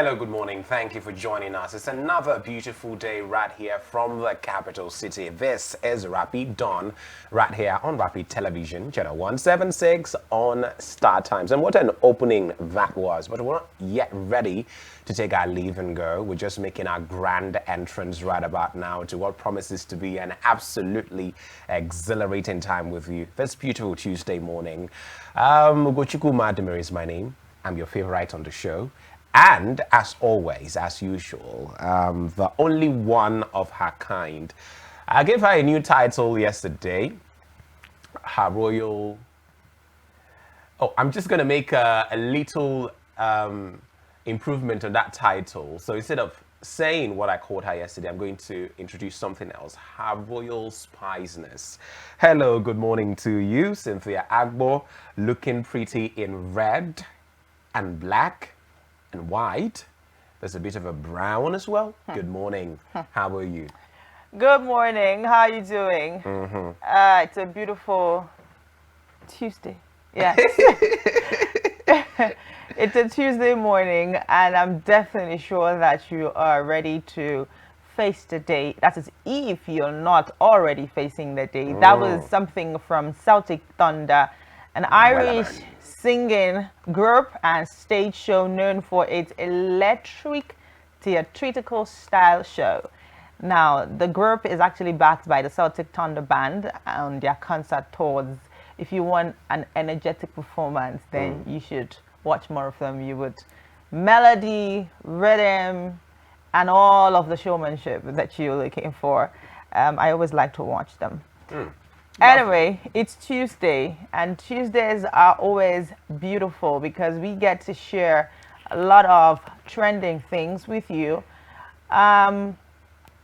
Hello, good morning. Thank you for joining us. It's another beautiful day right here from the capital city. This is Rapid Dawn right here on Rapid Television, channel 176 on Star Times. And what an opening that was. But we're not yet ready to take our leave and go. We're just making our grand entrance right about now to what promises to be an absolutely exhilarating time with you this beautiful Tuesday morning. Ugochukwu Madimir is my name. I'm your favorite on the show. And as always, as usual, the only one of her kind. I gave her a new title yesterday, Her Royal... Oh, I'm just going to make a little improvement on that title. So instead of saying what I called her yesterday, I'm going to introduce something else. Her Royal Spiciness. Hello, good morning to you, Cynthia Agbo, looking pretty in red and black and white. There's a bit of a brown as well. Good morning. How are you? Good morning. How are you doing? It's a beautiful Tuesday. Yes. It's a Tuesday morning, and I'm definitely sure that you are ready to face the day. That is, if you're not already facing the day. That was something from Celtic Thunder, an Irish singing group and stage show known for its electric theatrical style show. Now, the group is actually backed by the Celtic Thunder Band on their concert tours. If you want an energetic performance, then you should watch more of them. You would melody, rhythm, and all of the showmanship that you're looking for. I always like to watch them. Anyway, it's Tuesday, and Tuesdays are always beautiful because we get to share a lot of trending things with you. I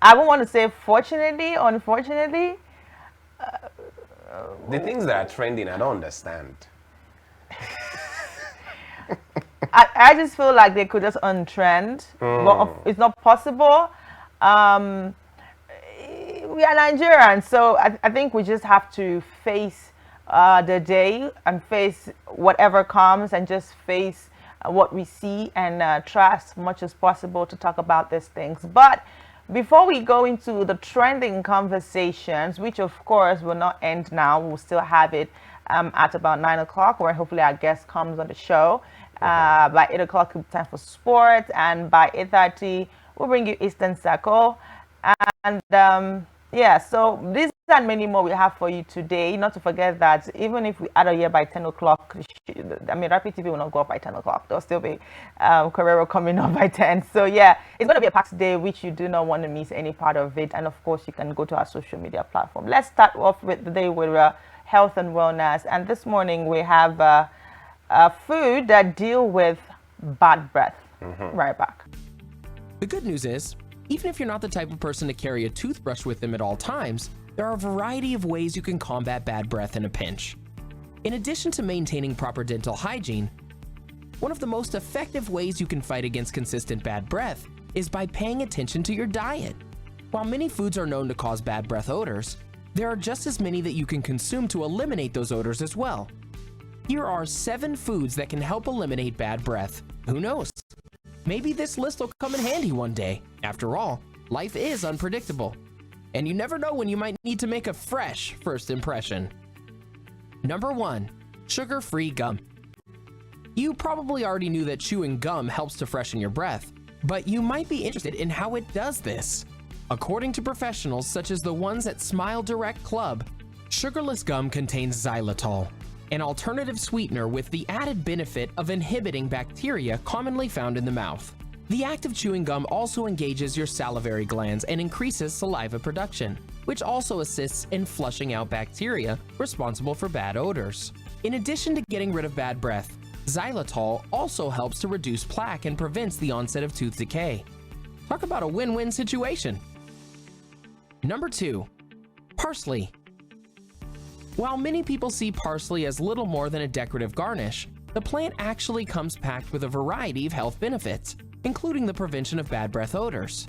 don't want to say fortunately, unfortunately. The things that are trending, I don't understand. I just feel like they could just untrend, but it's not possible. We are Nigerians, so I think we just have to face the day and face whatever comes and just face what we see and try as much as possible to talk about these things. But before we go into the trending conversations, which of course will not end now, we'll still have it at about 9 o'clock, where hopefully our guest comes on the show. By 8 o'clock, it'll be time for sports, and by 8:30, we'll bring you Eastern Circle. And yeah, so these and many more we have for you today. Not to forget that even if we add a year by 10 o'clock, I mean, Rapid TV will not go up by 10 o'clock. There'll still be Carrero coming up by 10. So yeah, it's going to be a packed day, which you do not want to miss any part of it. And of course, you can go to our social media platform. Let's start off with the day with health and wellness. And this morning we have food that deal with bad breath. Right back. The good news is, even if you're not the type of person to carry a toothbrush with them at all times, there are a variety of ways you can combat bad breath in a pinch. In addition to maintaining proper dental hygiene, one of the most effective ways you can fight against consistent bad breath is by paying attention to your diet. While many foods are known to cause bad breath odors, there are just as many that you can consume to eliminate those odors as well. Here are 7 foods that can help eliminate bad breath. Who knows? Maybe this list will come in handy one day. After all, life is unpredictable, and you never know when you might need to make a fresh first impression. Number 1, sugar-free gum. You probably already knew that chewing gum helps to freshen your breath, but you might be interested in how it does this. According to professionals such as the ones at Smile Direct Club, sugarless gum contains xylitol, an alternative sweetener with the added benefit of inhibiting bacteria commonly found in the mouth. The act of chewing gum also engages your salivary glands and increases saliva production, which also assists in flushing out bacteria responsible for bad odors. In addition to getting rid of bad breath, xylitol also helps to reduce plaque and prevents the onset of tooth decay. Talk about a win-win situation. Number 2, parsley. While many people see parsley as little more than a decorative garnish, the plant actually comes packed with a variety of health benefits, including the prevention of bad breath odors.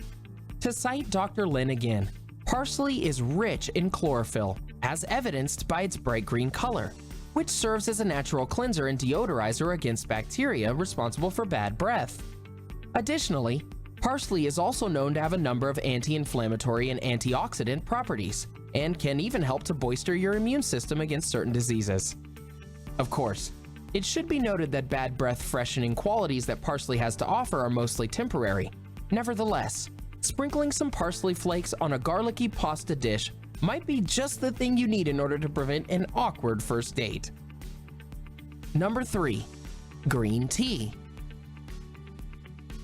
To cite Dr. Lin again, parsley is rich in chlorophyll, as evidenced by its bright green color, which serves as a natural cleanser and deodorizer against bacteria responsible for bad breath. Additionally, parsley is also known to have a number of anti-inflammatory and antioxidant properties, and can even help to bolster your immune system against certain diseases. Of course, it should be noted that bad breath freshening qualities that parsley has to offer are mostly temporary. Nevertheless, sprinkling some parsley flakes on a garlicky pasta dish might be just the thing you need in order to prevent an awkward first date. Number 3. Green tea.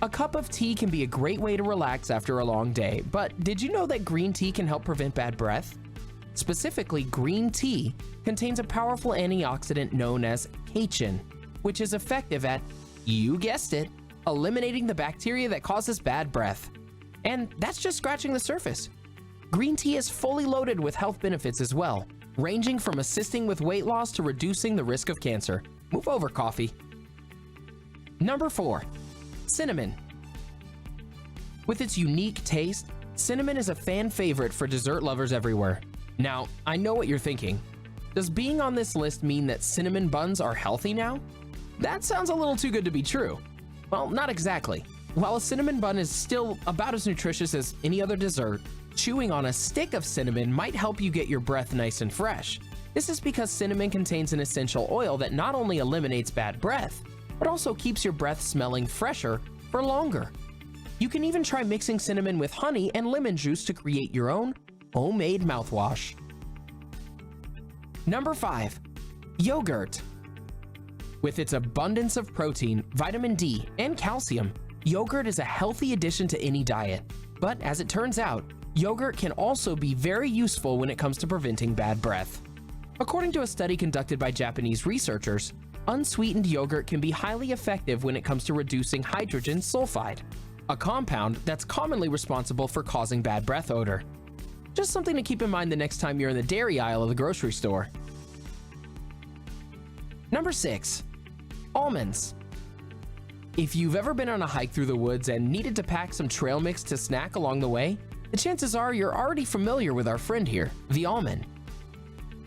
A cup of tea can be a great way to relax after a long day, but did you know that green tea can help prevent bad breath? Specifically, green tea contains a powerful antioxidant known as catechin, which is effective at, you guessed it, eliminating the bacteria that causes bad breath. And that's just scratching the surface. Green tea is fully loaded with health benefits as well, ranging from assisting with weight loss to reducing the risk of cancer. Move over, coffee. Number 4. Cinnamon. With its unique taste, cinnamon is a fan favorite for dessert lovers everywhere. Now, I know what you're thinking. Does being on this list mean that cinnamon buns are healthy now? That sounds a little too good to be true. Well, not exactly. While a cinnamon bun is still about as nutritious as any other dessert, chewing on a stick of cinnamon might help you get your breath nice and fresh. This is because cinnamon contains an essential oil that not only eliminates bad breath, but also keeps your breath smelling fresher for longer. You can even try mixing cinnamon with honey and lemon juice to create your own homemade mouthwash. Number 5. Yogurt. With its abundance of protein, vitamin D, and calcium, yogurt is a healthy addition to any diet. But as it turns out, yogurt can also be very useful when it comes to preventing bad breath. According to a study conducted by Japanese researchers, unsweetened yogurt can be highly effective when it comes to reducing hydrogen sulfide, a compound that's commonly responsible for causing bad breath odor. Just something to keep in mind the next time you're in the dairy aisle of the grocery store. Number 6. Almonds. If you've ever been on a hike through the woods and needed to pack some trail mix to snack along the way, the chances are you're already familiar with our friend here, the almond.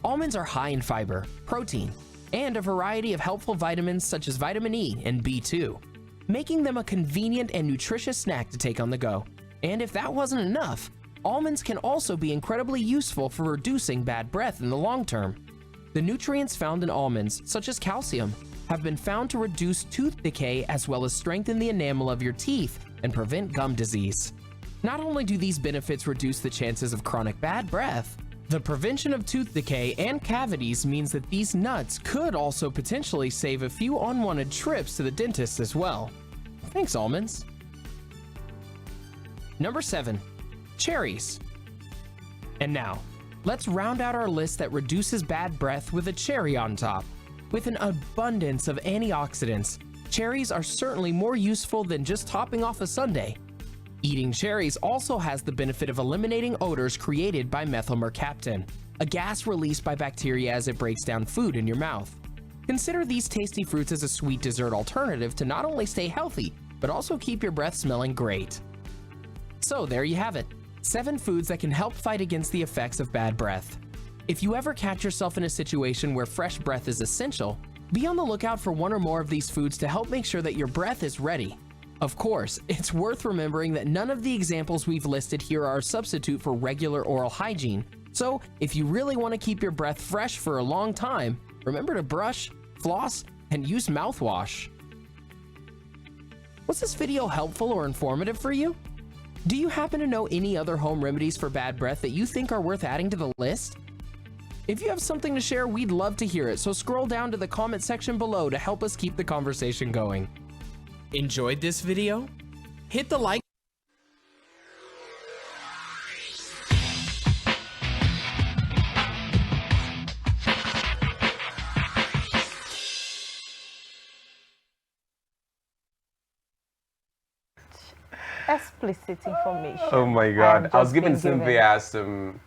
Almonds are high in fiber, protein, and a variety of helpful vitamins such as vitamin E and B2, making them a convenient and nutritious snack to take on the go. And if that wasn't enough, almonds can also be incredibly useful for reducing bad breath in the long term. The nutrients found in almonds, such as calcium, have been found to reduce tooth decay as well as strengthen the enamel of your teeth and prevent gum disease. Not only do these benefits reduce the chances of chronic bad breath, the prevention of tooth decay and cavities means that these nuts could also potentially save a few unwanted trips to the dentist as well. Thanks, almonds. Number 7. Cherries. And now, let's round out our list that reduces bad breath with a cherry on top. With an abundance of antioxidants, cherries are certainly more useful than just topping off a sundae. Eating cherries also has the benefit of eliminating odors created by methylmercaptan, a gas released by bacteria as it breaks down food in your mouth. Consider these tasty fruits as a sweet dessert alternative to not only stay healthy, but also keep your breath smelling great. So there you have it, 7 foods that can help fight against the effects of bad breath. If you ever catch yourself in a situation where fresh breath is essential, be on the lookout for one or more of these foods to help make sure that your breath is ready. Of course, it's worth remembering that none of the examples we've listed here are a substitute for regular oral hygiene, so if you really want to keep your breath fresh for a long time, remember to brush, floss, and use mouthwash. Was this video helpful or informative for you? Do you happen to know any other home remedies for bad breath that you think are worth adding to the list? If you have something to share, we'd love to hear it, so scroll down to the comment section below to help us keep the conversation going. Enjoyed this video? Hit the like. Explicit information. Oh my I have God. I was just giving been given. Cynthia some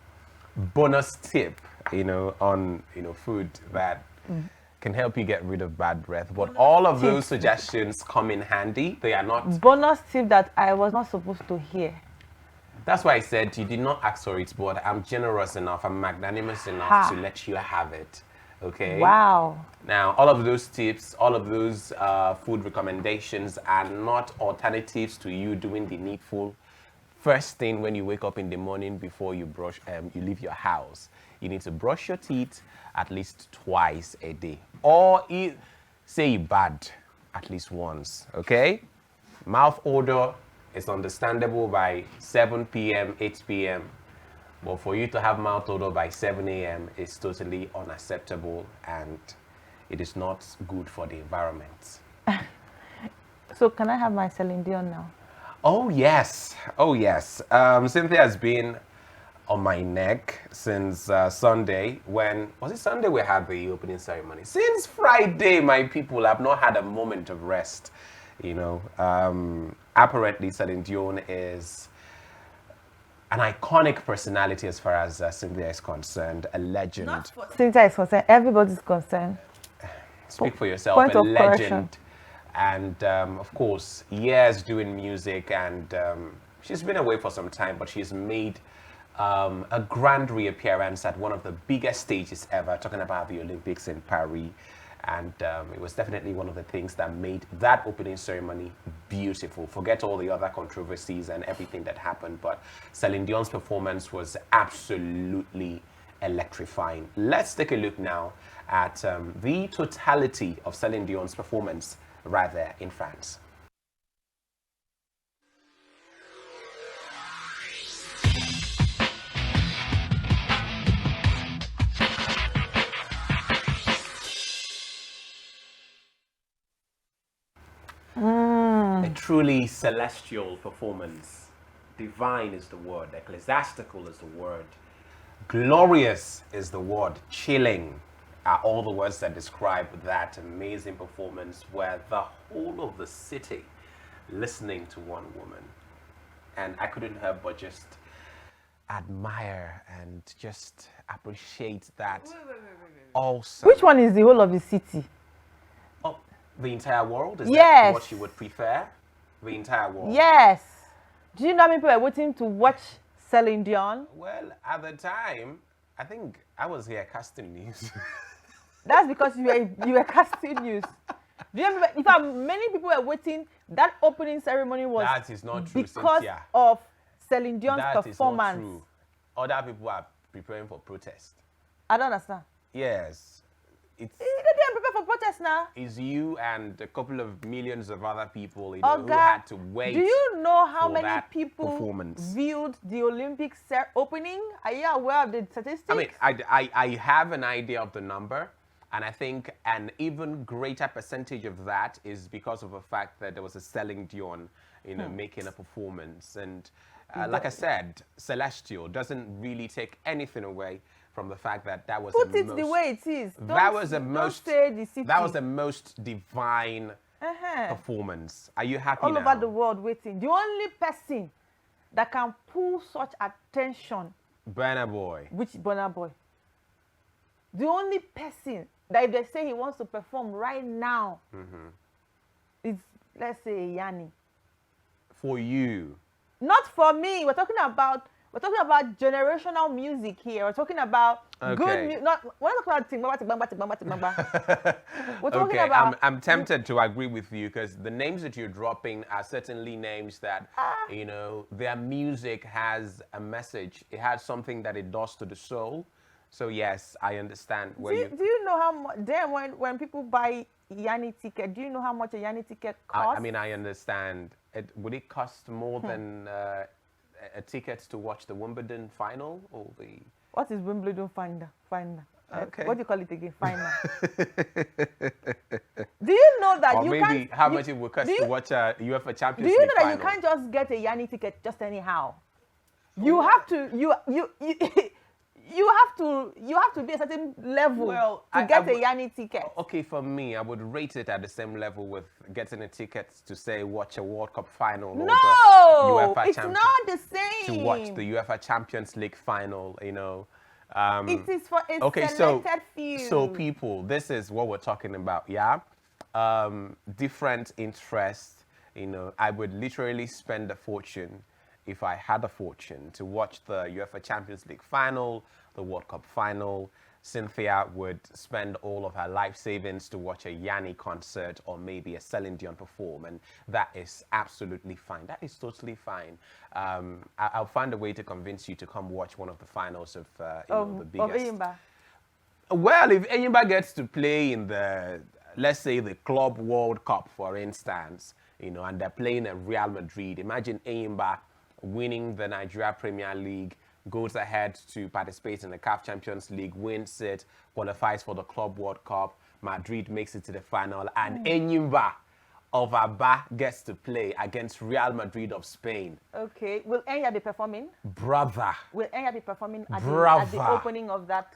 bonus tip, on, food that can help you get rid of bad breath. But all of those suggestions come in handy. They are not. Bonus tip that I was not supposed to hear. That's why I said you did not ask for it, but I'm generous enough, I'm magnanimous enough to let you have it. Okay. Wow. Now, all of those tips, all of those food recommendations are not alternatives to you doing the needful first thing when you wake up in the morning before you leave your house. You need to brush your teeth at least twice a day, or say you bad at least once. Okay. Mouth odor is understandable by 7 p.m., 8 p.m. But for you to have mouth odor by 7 a.m. is totally unacceptable, and it is not good for the environment. So can I have my Celine Dion now? Oh yes, oh yes. Cynthia has been on my neck since Sunday. When was it Sunday we had the opening ceremony? Since Friday, my people have not had a moment of rest. You know, apparently Celine Dion is an iconic personality as far as Cynthia is concerned, a legend. Cynthia is concerned, everybody's concerned. Speak for yourself, Point a of legend. correction. And of course, years doing music, and she's been away for some time, but she's made a grand reappearance at one of the biggest stages ever, talking about the Olympics in Paris. And it was definitely one of the things that made that opening ceremony beautiful. Forget all the other controversies and everything that happened, but Celine Dion's performance was absolutely electrifying. Let's take a look now at the totality of Celine Dion's performance right there in France. A truly celestial performance. Divine is the word, ecclesiastical is the word, glorious is the word, chilling are all the words that describe that amazing performance, where the whole of the city listening to one woman. And I couldn't help but just admire and just appreciate that. Also, Which one is the whole of the city? oh, the entire world? Is Yes. that what you would prefer? The entire world? Yes. Do you know how many people are waiting to watch Celine Dion? Well, at the time, I think I was here casting news. That's because you were casting news. Do you remember? In fact, many people were waiting. That opening ceremony was That is not true, because Cynthia. of Celine Dion's That performance. is not true. Other people are preparing for protest. I don't understand. Yes. They didn't prepare for protest now. It's you and a couple of millions of other people, you know, who Oga, had to wait. do you know how for many that people performance. viewed the Olympic opening? Are you aware of the statistics? I mean, I have an idea of the number, and I think an even greater percentage of that is because of the fact that there was a Celine Dion, you know, making a performance. And like I said, celestial doesn't really take anything away from the fact that that was Put it the way it is. That was the most. Don't say the city. That was the most divine performance. Are you happy all now? over the world waiting. The only person that can pull such attention, Burna Boy. which Burna Boy? The only person that if they say he wants to perform right now is, let's say, Yanni. For you. Not for me. We're talking about generational music here. We're talking about good music. We're not talking about tigbamba. We're talking Okay, about. I'm tempted to agree with you, because the names that you're dropping are certainly names that, you know, their music has a message. It has something that it does to the soul. So yes, I understand where Do you know how much? Then when people buy Yanni ticket, do you know how much a Yanni ticket costs? I mean, I understand. Would it cost more than a ticket to watch the Wimbledon final or the? What is Wimbledon final? Okay. What do you call it again? Final. Do you know that Or you maybe can't? how much it would cost to watch a UEFA Champions Do you League know that final? you can't just get a Yanni ticket just anyhow? You have to you have to be a certain level to get a Yanni ticket. Okay, for me, I would rate it at the same level with getting a ticket to, say, watch a World Cup final. No, or the UEFA it's not the same. To watch the UEFA Champions League final, you know. It is for a Okay, selected few. so people, this is what we're talking about, yeah? Different interests, you know. I would literally spend a fortune, if I had a fortune, to watch the UEFA Champions League final, the World Cup final, Cynthia would spend all of her life savings to watch a Yanni concert or maybe a Celine Dion perform, and that is absolutely fine. That is totally fine. I'll find a way to convince you to come watch one of the finals of the biggest. Of Enyimba. Well, if Enyimba gets to play in the, let's say, the Club World Cup, for instance, and they're playing at Real Madrid, imagine Enyimba winning the Nigeria Premier League, goes ahead to participate in the CAF Champions League, wins it, qualifies for the Club World Cup, Madrid makes it to the final, and Enyimba of Aba gets to play against Real Madrid of Spain. Okay. Will Enya be performing? Brother. Will Enya be performing at the opening of that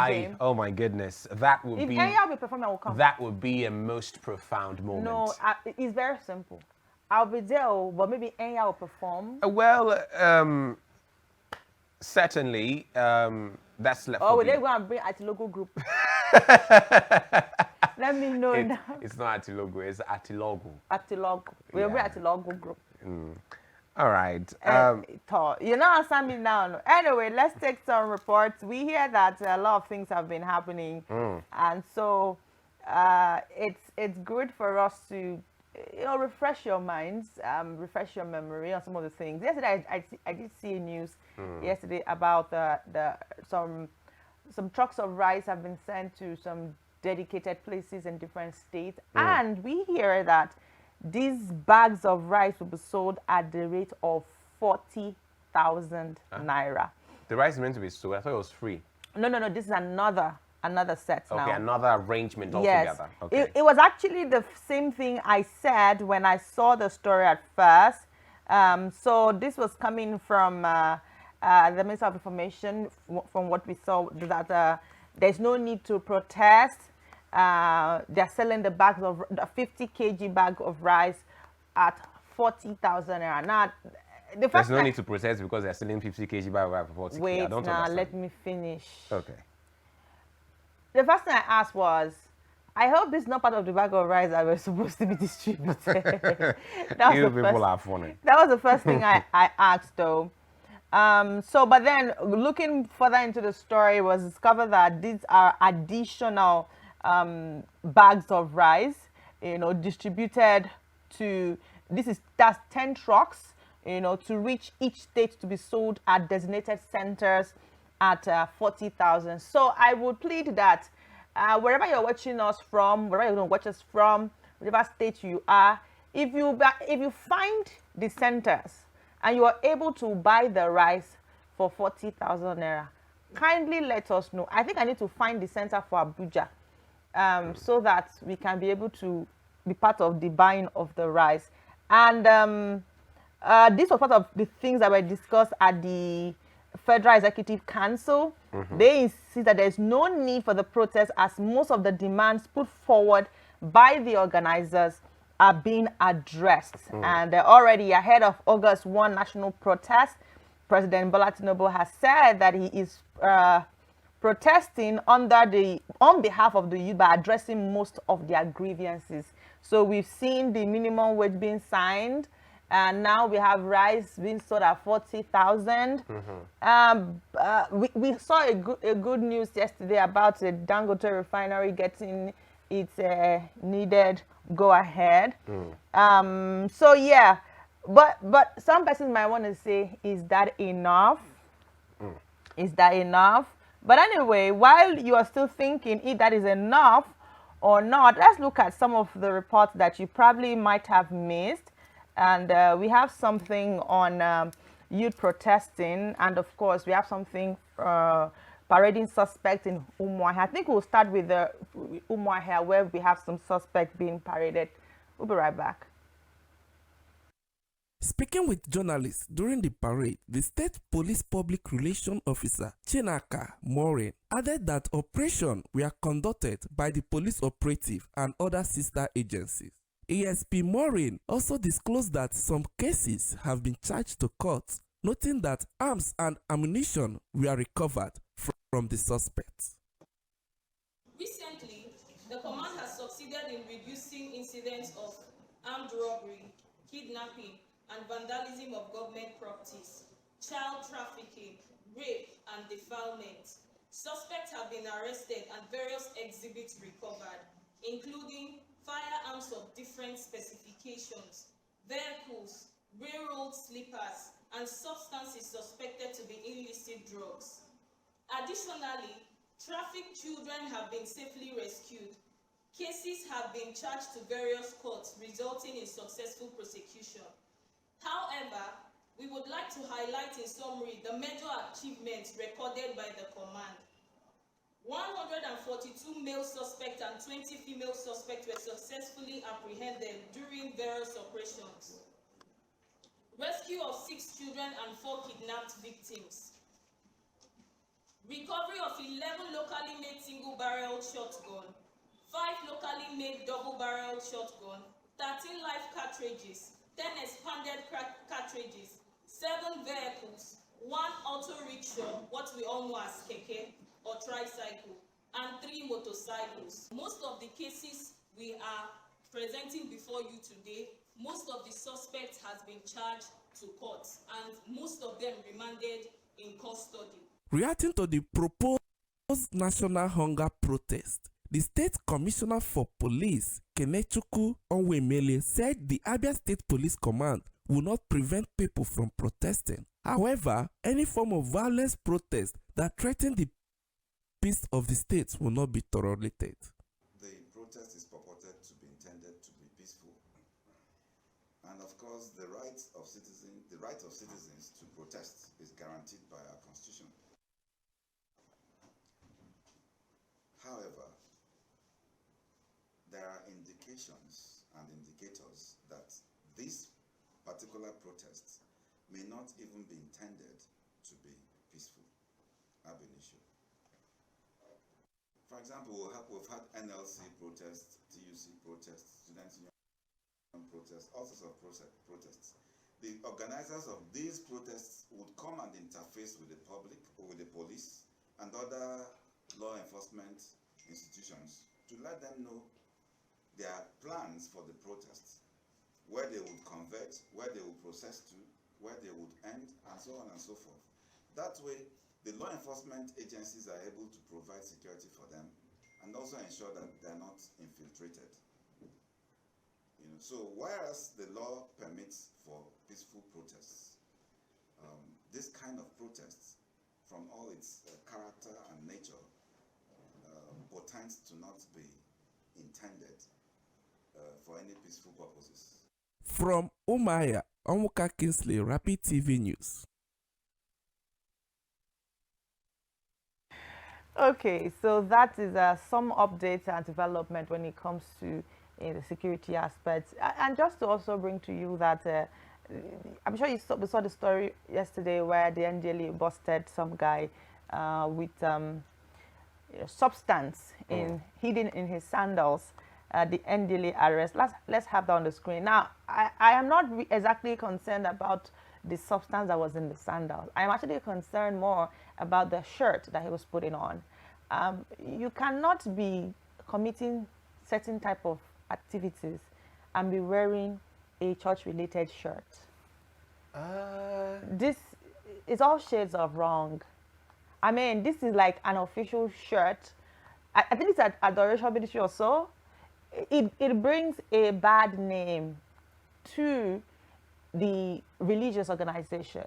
game? Oh my goodness. That would If be... Enya will be performing, I will come. That would be a most profound moment. No, it's very simple. I'll be there, but maybe Enya will perform. Well, certainly, that's left. Or will they go and bring Atilogo group? Let me know now. It's not Atilogo, it's Atilogo. Atilogo. We'll bring Atilogo group. All right. You know, answer me now. Anyway, let's take some reports. We hear that a lot of things have been happening, and so it's good for us to refresh your minds, refresh your memory on some of the things. Yesterday, I did see a news yesterday about some trucks of rice have been sent to some dedicated places in different states, and we hear that these bags of rice will be sold at the rate of 40,000 naira. The rice is meant to be sold. I thought it was free. No. This is another set now. Okay, another arrangement altogether. Yes. Okay. It was actually the same thing I said when I saw the story at first. So this was coming from the Minister of Information, from what we saw, that there's no need to protest. They're selling the 50 kg bag of rice at 40,000 naira. Now, there's no need to protest because they're selling 50 kg bag of rice for 40 kg. Wait, I don't now understand. let me finish. Okay. The first thing I asked was, I hope this is not part of the bag of rice that we're supposed to be distributed. You people are funny. That was the first thing I asked, though. But then looking further into the story, it was discovered that these are additional bags of rice, distributed to, that's 10 trucks, to reach each state to be sold at designated centers at 40,000. So I would plead that wherever you're watching us from, wherever you're going to watch us from, whatever state you are, if you find the centers and you are able to buy the rice for 40,000 naira, kindly let us know. I think I need to find the center for Abuja, so that we can be able to be part of the buying of the rice. And this was part of the things that were discussed at the Federal Executive Council. They insist that there's no need for the protest, as most of the demands put forward by the organizers are being addressed. And already ahead of August 1 national protest, President Bola Tinubu has said that he is protesting on behalf of the youth by addressing most of their grievances. So we've seen the minimum wage being signed, and now we have rice being sold at 40,000. We saw a good news yesterday about the Dangote refinery getting its needed go ahead. So yeah, but some persons might want to say, is that enough? Is that enough? But anyway, while you are still thinking if that is enough or not, let's look at some of the reports that you probably might have missed. And we have something on youth protesting, and of course we have something parading suspects in Umuahia. I think we'll start with the Umuahia, where we have some suspects being paraded. We'll be right back. Speaking with journalists during the parade, the State Police Public Relations Officer Chinaka Maureen added that operations were conducted by the police operative and other sister agencies. ASP Maureen also disclosed that some cases have been charged to court, noting that arms and ammunition were recovered from the suspects. Recently, the command has succeeded in reducing incidents of armed robbery, kidnapping, and vandalism of government properties, child trafficking, rape, and defilement. Suspects have been arrested and various exhibits recovered, including firearms of different specifications, vehicles, railroad sleepers, and substances suspected to be illicit drugs. Additionally, trafficked children have been safely rescued. Cases have been charged to various courts, resulting in successful prosecution. However, we would like to highlight in summary the major achievements recorded by the command. 142 male suspects and 20 female suspects were successfully apprehended during various operations. Rescue of 6 children and 4 kidnapped victims. Recovery of 11 locally made single-barreled shotgun, 5 locally made double-barreled shotgun, 13 live cartridges, 10 expanded cartridges, 7 vehicles, 1 auto rickshaw, what we all know as keke or tricycle, and 3 motorcycles. Most of the cases we are presenting before you today, most of the suspects has been charged to court, and most of them remanded in custody. Reacting to the proposed national hunger protest, the State Commissioner for Police, Kenechukwu Onwemele, said the Abia State Police Command will not prevent people from protesting. However, any form of violence protest that threatens the peace of the state will not be tolerated. The protest is purported to be intended to be peaceful. And of course, the right of citizens to protest is guaranteed by our Constitution. However, there are indications and indicators that this particular protest may not even be intended to be peaceful, ab initio. For example, we've had NLC protests, TUC protests, Students' Union protests, all sorts of protests. The organizers of these protests would come and interface with the public or with the police and other law enforcement institutions to let them know their plans for the protests, where they would convert, where they would process to, where they would end, and so on and so forth. That way, the law enforcement agencies are able to provide security for them and also ensure that they're not infiltrated. So whereas the law permits for peaceful protests, this kind of protests, from all its character and nature, portends to not be intended for any peaceful purposes. From Umaya, Onwuka Kingsley, Rapid TV News. Okay, so that is some updates and development when it comes to the security aspects. And just to also bring to you that I'm sure you saw the story yesterday where the NDLEA busted some guy with substance hidden in his sandals. The NDLEA arrest. Let's have that on the screen. Now, I am not exactly concerned about the substance that was in the sandals. I am actually concerned more about the shirt that he was putting on. You cannot be committing certain type of activities and be wearing a church-related shirt. This is all shades of wrong. I mean, this is like an official shirt. I think it's at Adoration Ministry or so. It brings a bad name to the religious organization.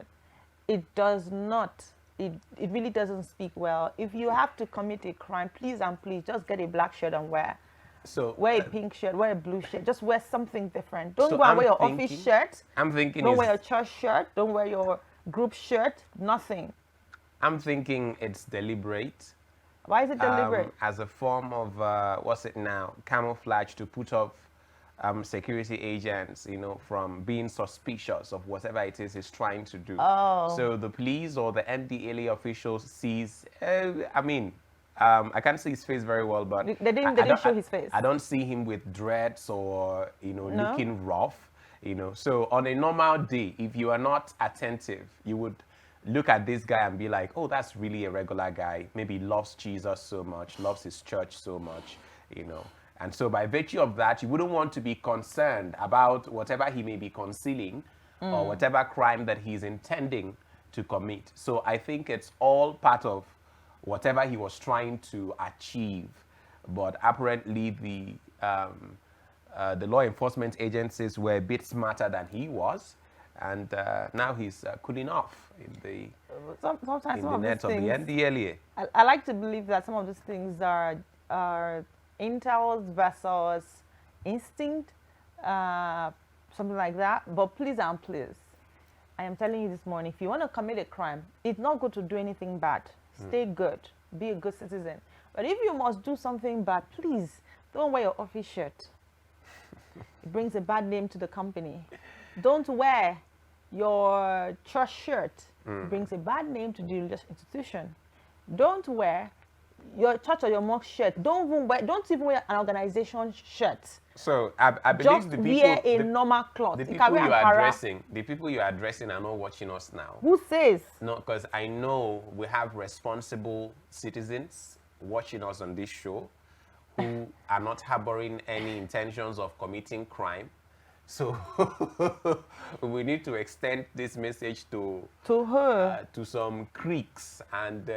It does not. It really doesn't speak well. If you have to commit a crime, please and please just get a black shirt and wear. So wear a pink shirt, wear a blue shirt. Just wear something different. Don't so go and I'm wear your thinking, office shirt. I'm thinking. Don't wear your church shirt. Don't wear your group shirt. Nothing. I'm thinking it's deliberate. Why is it deliberate? As a form of what's it now? Camouflage to put off security agents, from being suspicious of whatever it is he's trying to do. Oh. So the police or the NDLEA officials sees. I can't see his face very well, but they didn't show his face. I don't see him with dreads or looking rough. So on a normal day, if you are not attentive, you would look at this guy and be like, oh, that's really a regular guy. Maybe loves Jesus so much, loves his church so much, And so by virtue of that, you wouldn't want to be concerned about whatever he may be concealing or whatever crime that he's intending to commit. So I think it's all part of whatever he was trying to achieve. But apparently the law enforcement agencies were a bit smarter than he was, and now he's cooling off in the Sometimes some of net these of the things, NDLEA. I like to believe that some of these things are intel versus instinct, something like that. But please and please, I am telling you this morning, if you want to commit a crime, it's not good to do anything bad. Stay good. Be a good citizen. But if you must do something bad, please don't wear your office shirt. It brings a bad name to the company. Don't wear your church shirt. It brings a bad name to the religious institution. Don't wear your church or your mosque shirt. Don't even wear an organization shirt. So I believe Just the people, wear a normal cloth. the You people can wear you are Ankara. addressing, the people you are addressing are not watching us now. Who says? No, because I know we have responsible citizens watching us on this show who are not harboring any intentions of committing crime. So we need to extend this message to her. to some creeks and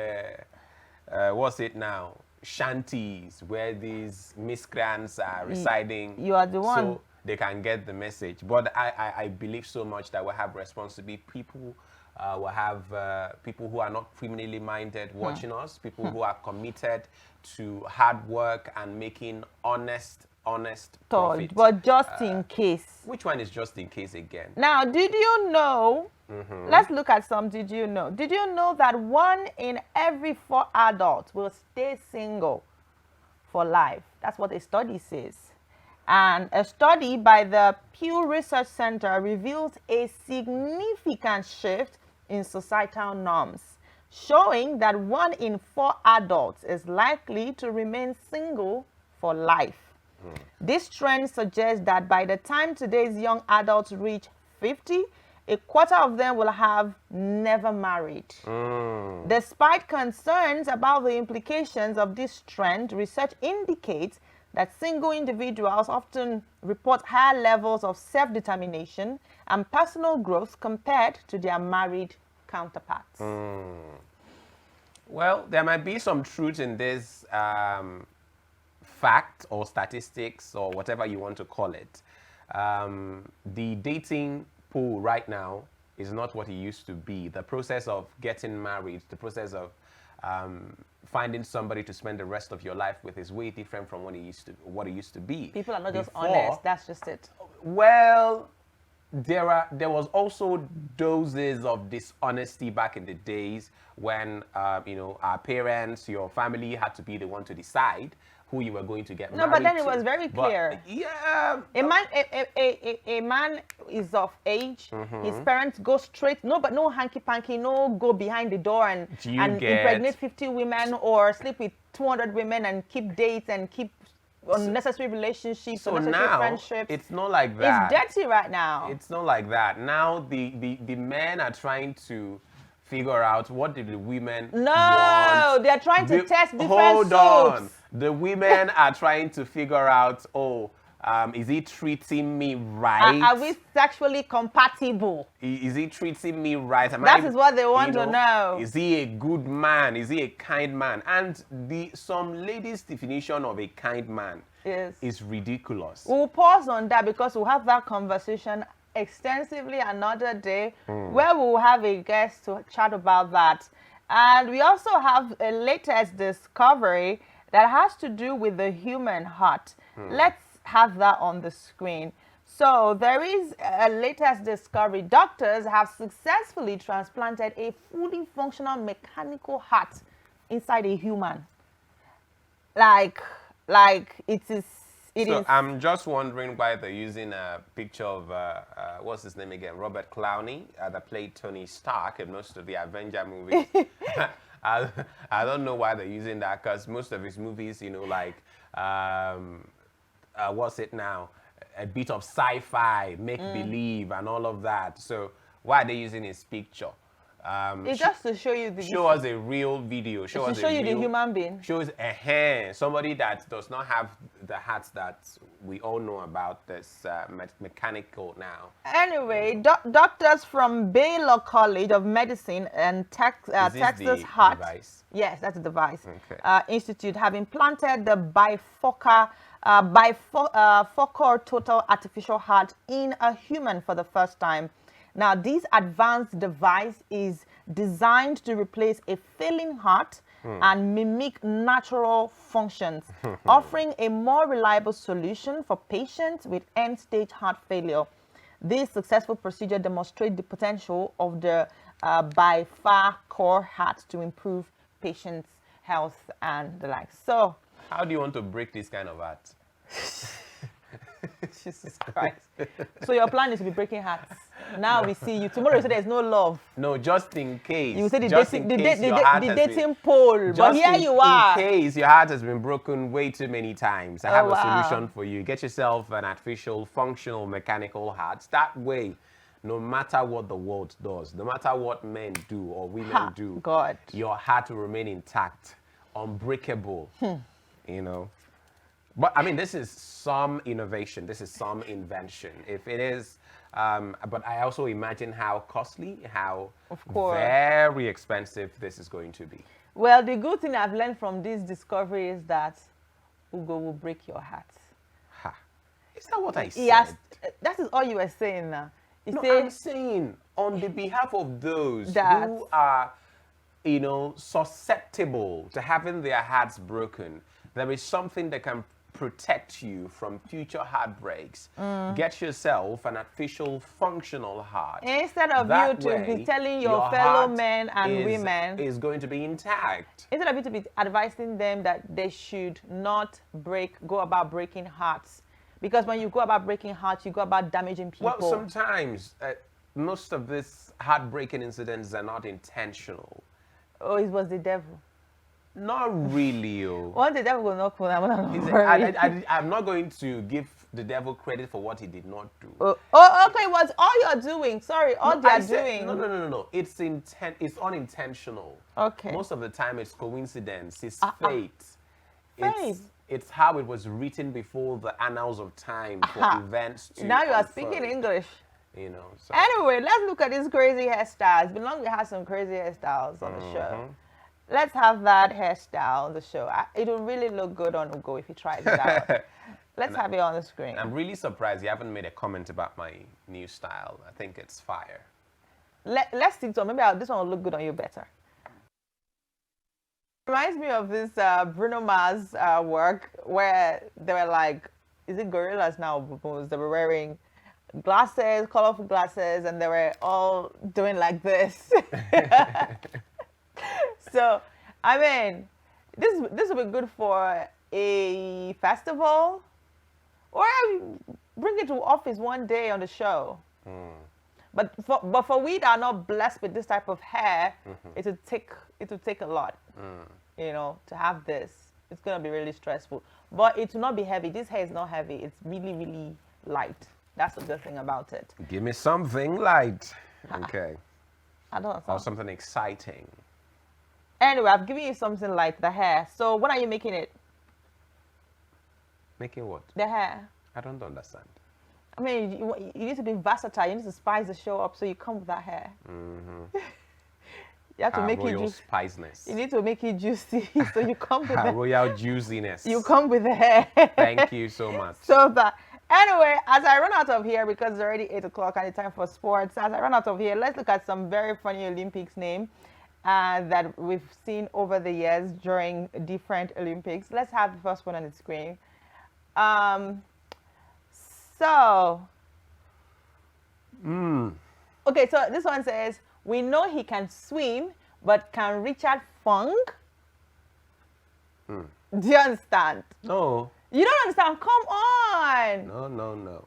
what's it now? Shanties where these miscreants are residing. You are the one. So they can get the message. But I believe so much that we have responsible people. We have people who are not criminally minded watching us, people who are committed to hard work and making honest profit. But just in case. Which one is just in case again? Now, did you know? Let's look at some. Did you know? Did you know that 1 in every 4 adults will stay single for life? That's what a study says. And a study by the Pew Research Center reveals a significant shift in societal norms, showing that 1 in 4 adults is likely to remain single for life. This trend suggests that by the time today's young adults reach 50, a quarter of them will have never married. Despite concerns about the implications of this trend, research indicates that single individuals often report higher levels of self-determination and personal growth compared to their married counterparts. Well, there might be some truth in this fact or statistics or whatever you want to call it. The dating pool right now is not what it used to be. The process of getting married, the process of finding somebody to spend the rest of your life with is way different from what it used to be. People are not just Before, honest. That's just it. Well, there was also doses of dishonesty back in the days when our parents, your family had to be the one to decide who you were going to get married No, but then it to. was very clear. But, yeah. A man is of age. His parents go straight. No, but no hanky-panky. No, go behind the door and impregnate 50 women or sleep with 200 women and keep dates and keep unnecessary relationships, so unnecessary now, friendships. it's not like that. It's dirty right now. It's not like that. Now the men are trying to figure out what did the women want. They're trying to test different Hold on. soaps. The women are trying to figure out, is he treating me right? Are we sexually compatible? Is he treating me right? That is what they want to know. Is he a good man? Is he a kind man? And some ladies' definition of a kind man is ridiculous. We'll pause on that because we'll have that conversation extensively another day where we'll have a guest to chat about that. And we also have a latest discovery that has to do with the human heart. Let's have that on the screen. So there is a latest discovery. Doctors have successfully transplanted a fully functional mechanical heart inside a human. Like it is. I'm just wondering why they're using a picture of what's his name again, Robert Clowney, that played Tony Stark in most of the Avenger movies. I don't know why they're using that, because most of his movies, what's it now? A bit of sci-fi, make-believe, and all of that. So why are they using his picture? It's just to show you the Show us a real video. Show to us show a you real, the human being. Shows somebody that does not have the hats that we all know about. That's mechanical now. Anyway, doctors from Baylor College of Medicine and Is this Texas the Heart. device? Yes, that's the device. Okay. Institute have implanted the bifocal total artificial heart in a human for the first time. Now, this advanced device is designed to replace a failing heart and mimic natural functions, offering a more reliable solution for patients with end-stage heart failure. This successful procedure demonstrates the potential of the bifocal heart to improve patients' health and the like. So, How do you want to break this kind of heart? Jesus Christ. So your plan is to be breaking hearts. Now we see you. Tomorrow you say there's no love. No, just in case. You say the Just dating, in the, case da- your the, heart the has dating been- pole. But Just here you are. In case your heart has been broken way too many times, I have Oh, wow. a solution for you. Get yourself an artificial, functional, mechanical heart. That way, no matter what the world does, no matter what men do or women Ha, do, God. your heart will remain intact, unbreakable. You know. But I mean, this is some innovation. This is some invention. If it is, but I also imagine how costly, how Of course. very expensive this is going to be. Well, the good thing I've learned from this discovery is that Ugo will break your heart. Ha. Is that what I said? Yes, that is all you were saying now. You No, say I'm saying on the behalf of those That- who are, susceptible to having their hearts broken, there is something that can protect you from future heartbreaks. Get yourself an artificial functional heart. instead of That you to way, be telling your fellow heart men and is- women, is going to be intact. instead of you to be advising them that they should not go about breaking hearts. Because when you go about breaking hearts, you go about damaging people. Well, sometimes most of these heartbreaking incidents are not intentional. Oh, it was the devil. Not really. Oh. One the devil will not pull them. I'm not going to give the devil credit for what he did not do. Oh, okay. What's all you're doing? Sorry, all No, they're I said- doing. No. It's unintentional. Okay. Most of the time, it's coincidence. It's Fate. It's how it was written before the annals of time for events to Now you are unfold, speaking English. You know. So. Anyway, let's look at these crazy hairstyles. It's been long we had some crazy hairstyles on the show. Let's have that hairstyle on the show. It will really look good on Ugo if he tries it out. Let's have it on the screen. I'm really surprised you haven't made a comment about my new style. I think it's fire. Let's stick to it. Maybe this one will look good on you better. Reminds me of this Bruno Mars work where they were like, is it gorillas now? They were wearing glasses, colorful glasses, and they were all doing like this. So, I mean, this would be good for a festival, or bring it to office one day on the show. But for we that are not blessed with this type of hair, it would take a lot, to have this. It's gonna be really stressful. But it will not be heavy. This hair is not heavy. It's really, really light. That's the good thing about it. Give me something light. Okay. I don't Or know. something exciting. Anyway, I've given you something like the hair. So when are you making it? Making what? The hair. I don't understand. I mean, you need to be versatile. You need to spice the show up, so you come with that hair. You have to make it royal juicy. spiciness. You need to make it juicy, so you come with the, Royal juiciness. you come with the hair. Thank you so much. So that anyway, as I run out of here because it's already 8 o'clock and it's time for sports. As I run out of here, let's look at some very funny Olympics names that we've seen over the years during different Olympics. Let's have the first one on the screen. Okay, so this one says, we know he can swim, but can Richard Fung? Do you understand? No, You don't understand? Come on. no.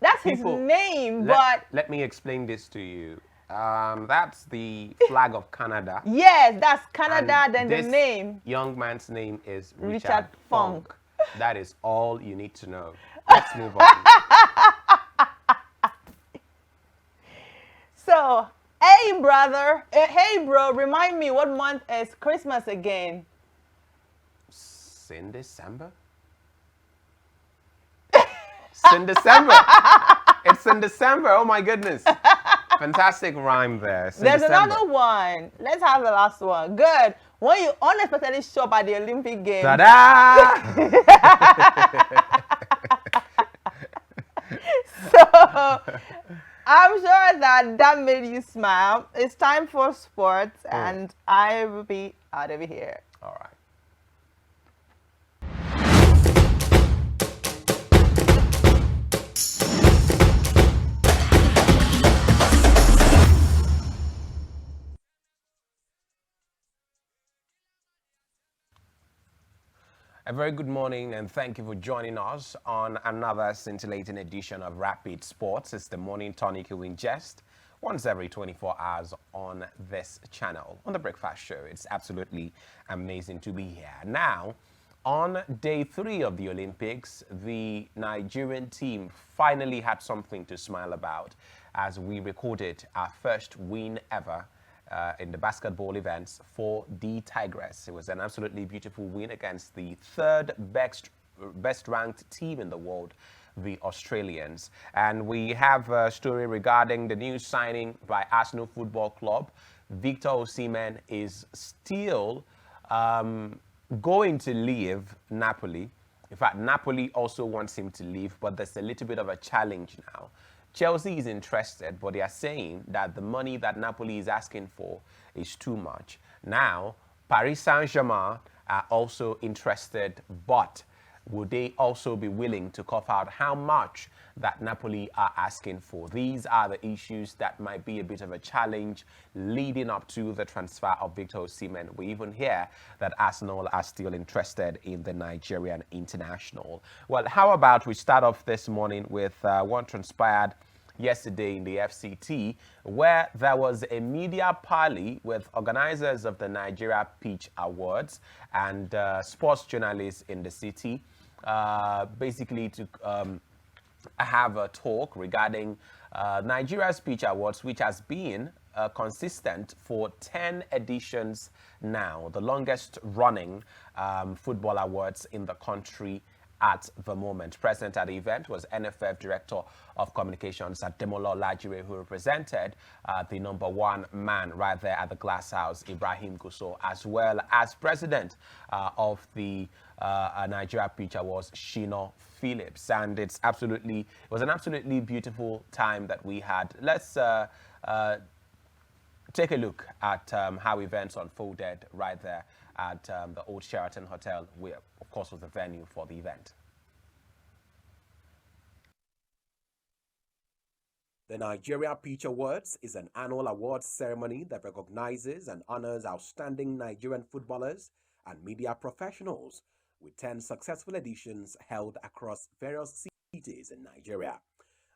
That's People, his name, but Let me explain this to you. That's the flag of Canada. yes, that's Canada. And Then the this name. young man's name is Richard Richard Funk. Funk. That is all you need to know. Let's move on. So Hey, brother. Hey, bro. Remind me, what month is Christmas again? It's in December. It's in December. It's in December. Oh my goodness. Fantastic rhyme there. It's in There's December. another one. Let's have the last one. Good. When you unexpectedly show up at the Olympic Games. Ta-da! So I'm sure that made you smile. It's time for sports, and I will be out of here. All right. A very good morning and thank you for joining us on another scintillating edition of Rapid Sports. It's the morning tonic you ingest once every 24 hours on this channel, on the Breakfast Show. It's absolutely amazing to be here. Now, on day 3 of the Olympics, the Nigerian team finally had something to smile about as we recorded our first win ever in the basketball events for the Tigress. It was an absolutely beautiful win against the third best ranked team in the world, the Australians. And we have a story regarding the new signing by Arsenal Football Club. Victor Osimhen is still going to leave Napoli. In fact, Napoli also wants him to leave, but there's a little bit of a challenge now. Chelsea is interested, but they are saying that the money that Napoli is asking for is too much. Now, Paris Saint-Germain are also interested, but would they also be willing to cough out how much that Napoli are asking for? These are the issues that might be a bit of a challenge leading up to the transfer of Victor Osimhen. We even hear that Arsenal are still interested in the Nigerian international. Well, how about we start off this morning with what transpired yesterday in the FCT, where there was a media parley with organizers of the Nigeria Peach Awards and sports journalists in the city, basically to have a talk regarding Nigeria's Peach Awards, which has been consistent for 10 editions now, the longest running football awards in the country at the moment. Present at the event was NFF Director of Communications Ademola Olajire, who represented the #1 man right there at the Glass House, Ibrahim Gusau, as well as President of the Nigeria Peach Awards, Shina Phillips. And it was an absolutely beautiful time that we had. Let's take a look at how events unfolded right there at the Old Sheraton Hotel, where, of course, was the venue for the event. The Nigeria Peach Awards is an annual awards ceremony that recognizes and honors outstanding Nigerian footballers and media professionals, with 10 successful editions held across various cities in Nigeria.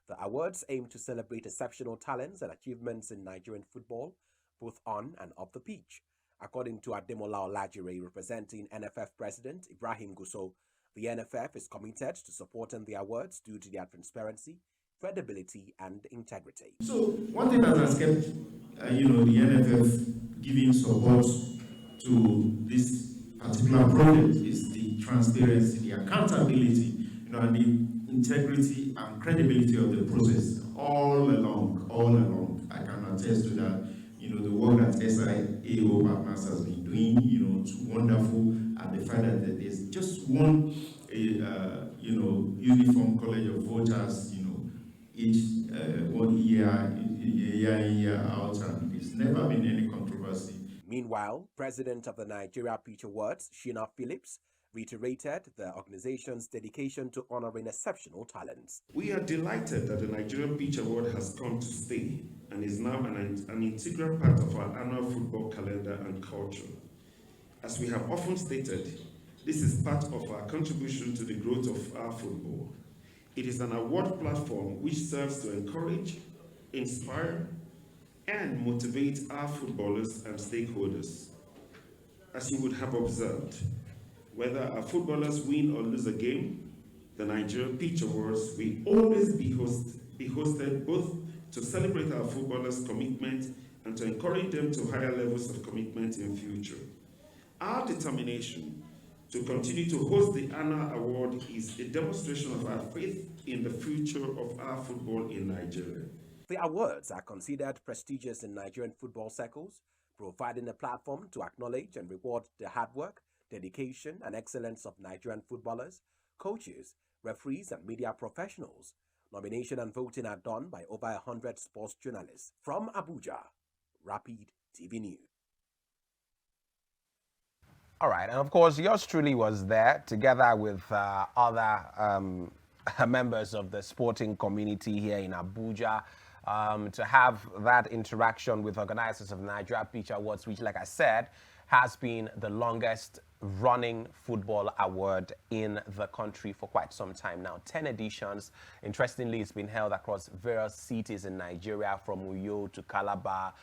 The awards aim to celebrate exceptional talents and achievements in Nigerian football, both on and off the pitch. According to Ademola Olajire, representing NFF President Ibrahim Gusau, the NFF is committed to supporting the awards due to their transparency, credibility, and integrity. So one thing that has kept, the NFF giving support to this particular project is the transparency, the accountability, and the integrity and credibility of the process all along. I can attest to that. The work that SIAO Partners has been doing, it's wonderful, and the fact that there's just one, uniform college of voters, each 1 year in, year out, and there's never been any controversy. Meanwhile, President of the Nigeria Peach Awards, Shina Phillips, reiterated the organization's dedication to honoring exceptional talents. We are delighted that the Nigerian Peach Award has come to stay and is now an integral part of our annual football calendar and culture. As we have often stated, this is part of our contribution to the growth of our football. It is an award platform which serves to encourage, inspire, and motivate our footballers and stakeholders. As you would have observed, whether our footballers win or lose a game, the Nigerian Peach Awards will always be hosted both to celebrate our footballers' commitment and to encourage them to higher levels of commitment in future. Our determination to continue to host the Anna Award is a demonstration of our faith in the future of our football in Nigeria. The awards are considered prestigious in Nigerian football circles, providing a platform to acknowledge and reward the hard work, dedication, and excellence of Nigerian footballers, coaches, referees, and media professionals. Nomination and voting are done by over 100 sports journalists. From Abuja, Rapid TV News. All right, and of course, yours truly was there together with other members of the sporting community here in Abuja to have that interaction with organizers of the Nigeria Pitch Awards, which, like I said, has been the longest running football award in the country for quite some time now. 10 editions. Interestingly, it's been held across various cities in Nigeria, from Uyo to Calabar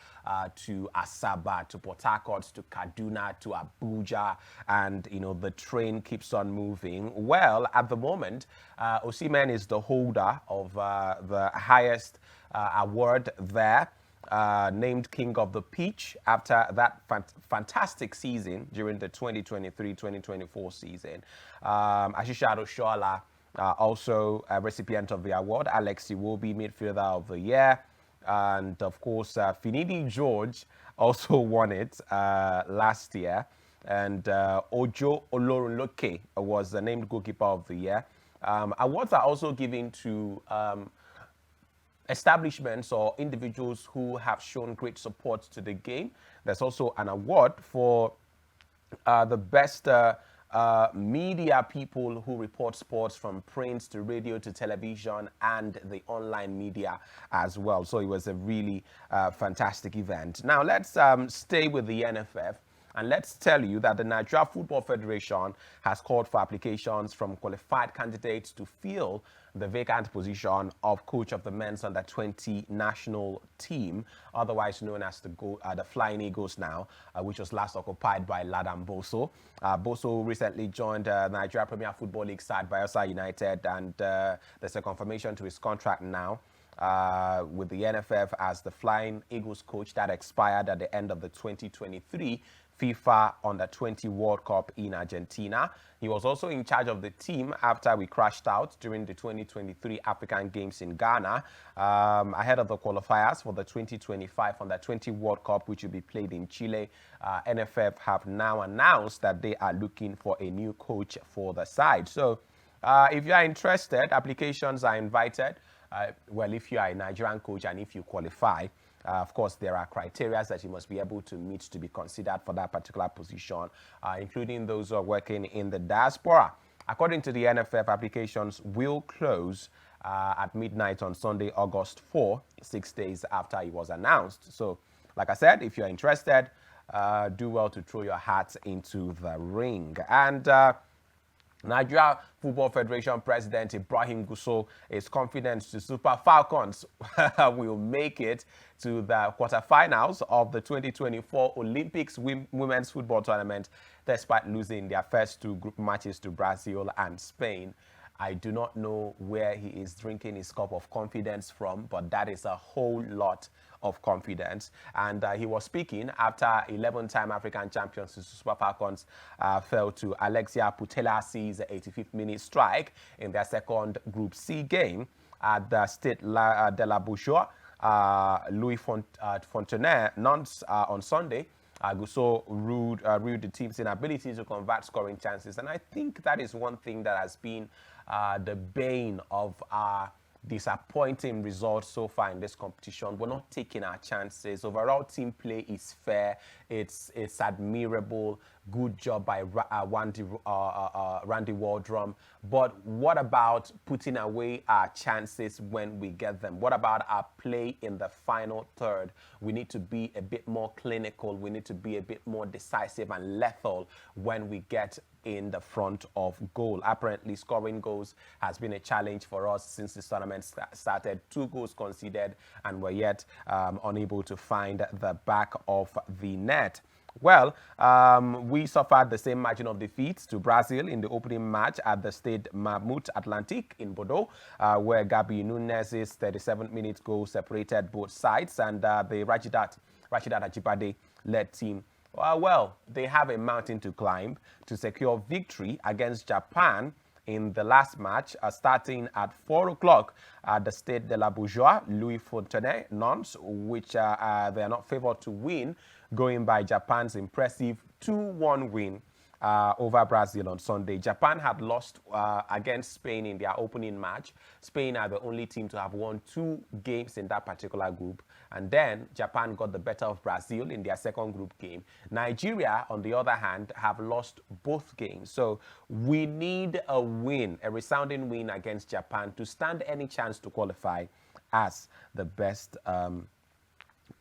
to Asaba to Port Harcourt to Kaduna to Abuja, and you know the train keeps on moving. Well, at the moment, Osimhen is the holder of the highest award there. Named King of the Pitch after that fantastic season during the 2023-2024 season. Ashisha Oshoala, also a recipient of the award. Alex Iwobi, Midfielder of the Year. And of course, Finidi George also won it last year. And Ojo Olorunloke was the named Goalkeeper of the Year. Awards are also given to establishments or individuals who have shown great support to the game. There's also an award for the best media people who report sports, from print to radio to television and the online media as well. So it was a really fantastic event. Now let's stay with the NFF. And let's tell you that the Nigeria Football Federation has called for applications from qualified candidates to fill the vacant position of coach of the men's under-20 national team, otherwise known as the Flying Eagles now, which was last occupied by Ladan Boso. Boso recently joined Nigeria Premier Football League side Bayelsa United, and there's a confirmation to his contract now with the NFF as the Flying Eagles coach that expired at the end of the 2023 FIFA Under-20 World Cup in Argentina. He was also in charge of the team after we crashed out during the 2023 African Games in Ghana, ahead of the qualifiers for the 2025 Under-20 World Cup, which will be played in Chile. NFF have now announced that they are looking for a new coach for the side. So if you are interested, applications are invited. Well, if you are a Nigerian coach and if you qualify, of course, there are criteria that you must be able to meet to be considered for that particular position, including those who are working in the diaspora. According to the NFF, applications will close at midnight on Sunday, August 4, 6 days after it was announced. So, like I said, if you're interested, do well to throw your hat into the ring. And Nigeria Football Federation President Ibrahim Gusso is confident the Super Falcons will make it to the quarterfinals of the 2024 Olympics Women's Football Tournament, despite losing their first two group matches to Brazil and Spain. I do not know where he is drinking his cup of confidence from, but that is a whole lot of confidence. And he was speaking after 11-time African champions, the Super Falcons, fell to Alexia Putelasi's 85th minute strike in their second Group C game at the Stade de la Bourgeois. Louis Fontenay on Sunday. Gusso ruled the team's inability to convert scoring chances. And I think that is one thing that has been the bane of our disappointing results so far in this competition. We're not taking our chances. Overall team play is fair. It's admirable. Good job by Randy Waldrum. But what about putting away our chances when we get them? What about our play in the final third? We need to be a bit more clinical. We need to be a bit more decisive and lethal when we get in the front of goal. Apparently, scoring goals has been a challenge for us since the tournament started. 2 goals conceded, and we're yet unable to find the back of the net. Well, we suffered the same margin of defeat to Brazil in the opening match at the Stade Mahmoud Atlantique in Bordeaux, where Gabi Nunez's 37th minute goal separated both sides, and the Rashida Ajibade-led team, well, they have a mountain to climb to secure victory against Japan in the last match, starting at 4 o'clock at the Stade de la Bourgeois, Louis Fontenay, Nantes, which they are not favored to win, going by Japan's impressive 2-1 win over Brazil on Sunday. Japan had lost against Spain in their opening match. Spain are the only team to have won 2 games in that particular group. And then Japan got the better of Brazil in their second group game. Nigeria, on the other hand, have lost both games. So we need a win, a resounding win against Japan to stand any chance to qualify as the best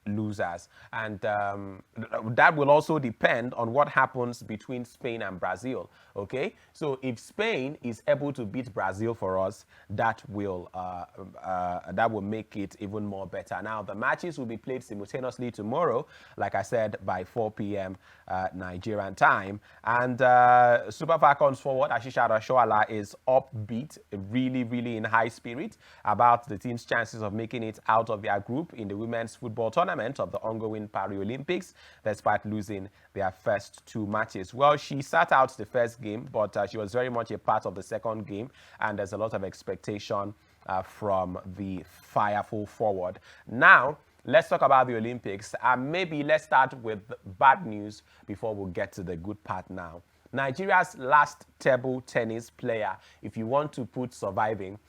losers. And that will also depend on what happens between Spain and Brazil. Okay, so if Spain is able to beat Brazil for us, that will make it even more better. Now the matches will be played simultaneously tomorrow, like I said, by 4 p.m. Nigerian time. And Super Falcons forward Asisha Rashoala is upbeat, really in high spirit about the team's chances of making it out of their group in the women's football tournament of the ongoing Paris Olympics, despite losing their first 2 matches. Well, she sat out the first game, but she was very much a part of the second game, and there's a lot of expectation from the fireful forward. Now, let's talk about the Olympics. Maybe let's start with bad news before we get to the good part now. Nigeria's last table tennis player, if you want to put surviving,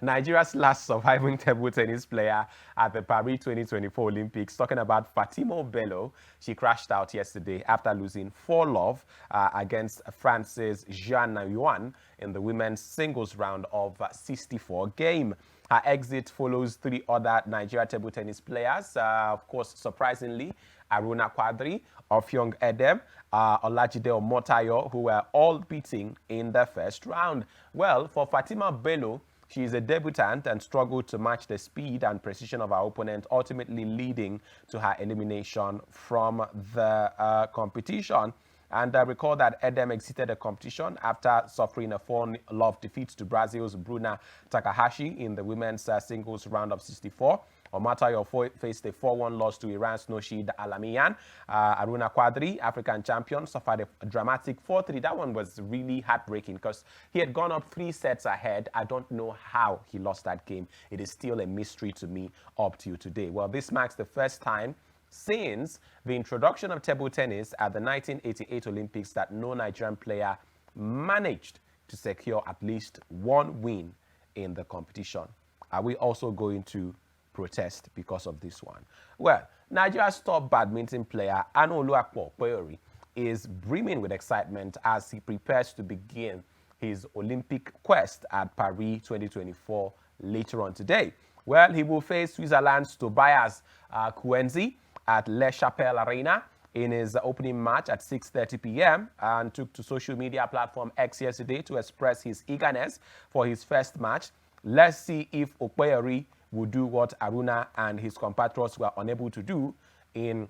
Nigeria's last surviving table tennis player at the Paris 2024 Olympics, talking about Fatima Bello. She crashed out yesterday after losing 4-love against France's Jeanne Yuan in the women's singles round of 64 game. Her exit follows 3 other Nigeria table tennis players. Of course, surprisingly, Aruna Quadri, Ofyong Edem, Olajide Omotayo, who were all beaten in the first round. Well, for Fatima Bello, she is a debutant and struggled to match the speed and precision of her opponent, ultimately leading to her elimination from the competition. And recall that Edem exited the competition after suffering a 4-love defeat to Brazil's Bruna Takahashi in the women's singles round of 64. Omatayo faced a 4-1 loss to Iran's Noshid Alamiyan. Aruna Quadri, African champion, suffered a dramatic 4-3. That one was really heartbreaking because he had gone up 3 sets ahead. I don't know how he lost that game. It is still a mystery to me up to today. Well, this marks the first time since the introduction of table tennis at the 1988 Olympics that no Nigerian player managed to secure at least 1 win in the competition. Are we also going to protest because of this one? Well, Nigeria's top badminton player Oluwapo Okoyori is brimming with excitement as he prepares to begin his Olympic quest at Paris 2024 later on today. Well, he will face Switzerland's Tobias Kuenzi at Les Chapelle Arena in his opening match at 6:30 p.m. and took to social media platform X yesterday to express his eagerness for his first match. Let's see if Okoyori will do what Aruna and his compatriots were unable to do in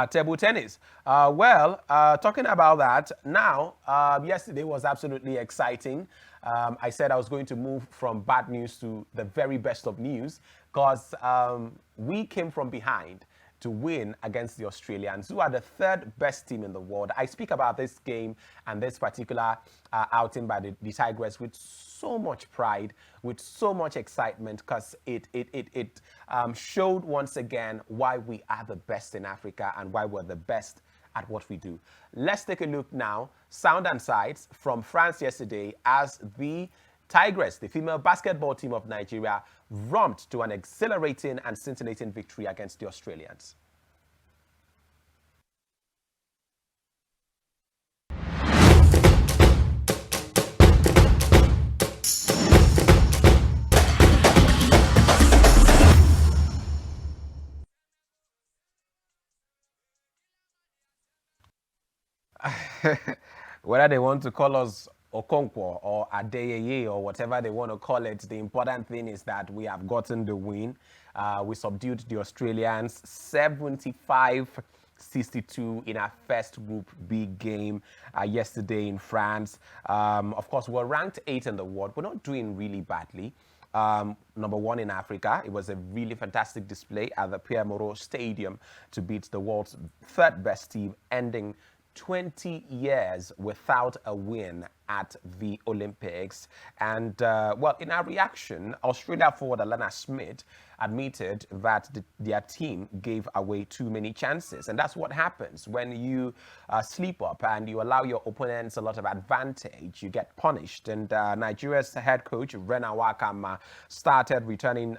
table tennis. Talking about that now, yesterday was absolutely exciting. I said I was going to move from bad news to the very best of news because we came from behind to win against the Australians, who are the 3rd best team in the world. I speak about this game and this particular outing by the Tigers with so much pride, with so much excitement, because it showed once again why we are the best in Africa and why we're the best at what we do. Let's take a look now, sound and sights from France yesterday as the Tigers, the female basketball team of Nigeria, romped to an exhilarating and scintillating victory against the Australians. Whether they want to call us Okonkwo or Adeyeye or whatever they want to call it, the important thing is that we have gotten the win. We subdued the Australians 75-62 in our first Group B game yesterday in France. Of course, we're ranked 8th in the world. We're not doing really badly. number one in Africa. It was a really fantastic display at the Pierre Moreau Stadium to beat the world's third best team, ending 20 years without a win at the Olympics. And, well, in our reaction, Australia forward Alana Smith admitted that their team gave away too many chances. And that's what happens when you sleep up and you allow your opponents a lot of advantage. You get punished. And Nigeria's head coach, Rena Wakama, started returning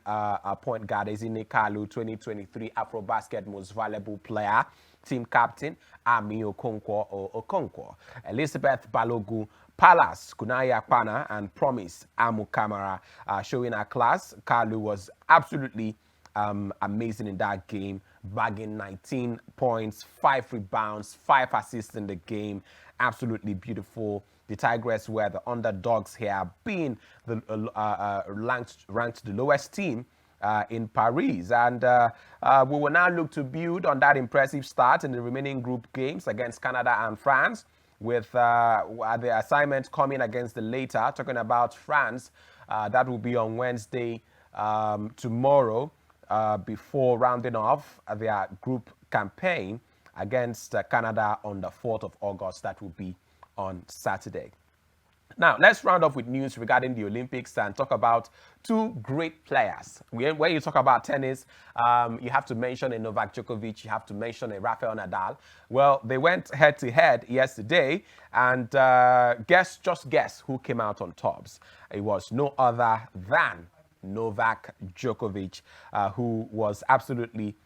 point guard Ezine Kalu, 2023 AfroBasket Most Valuable Player, team captain Ami Okonkwo, Elizabeth Balogu, Palace, Kunaya Kwana, and Promise Amu Kamara showing her class. Kalu was absolutely amazing in that game, bagging 19 points, 5 rebounds, 5 assists in the game. Absolutely beautiful. The Tigress were the underdogs here, being the ranked the lowest team in Paris. And we will now look to build on that impressive start in the remaining group games against Canada and France, with the assignment coming against the later, talking about France. That will be on Wednesday, tomorrow, before rounding off their group campaign against Canada on the 4th of August. That will be on Saturday. Now, let's round off with news regarding the Olympics and talk about two great players. When you talk about tennis, you have to mention a Novak Djokovic, you have to mention a Rafael Nadal. Well, they went head-to-head yesterday, and just guess who came out on tops. It was no other than Novak Djokovic, who was absolutely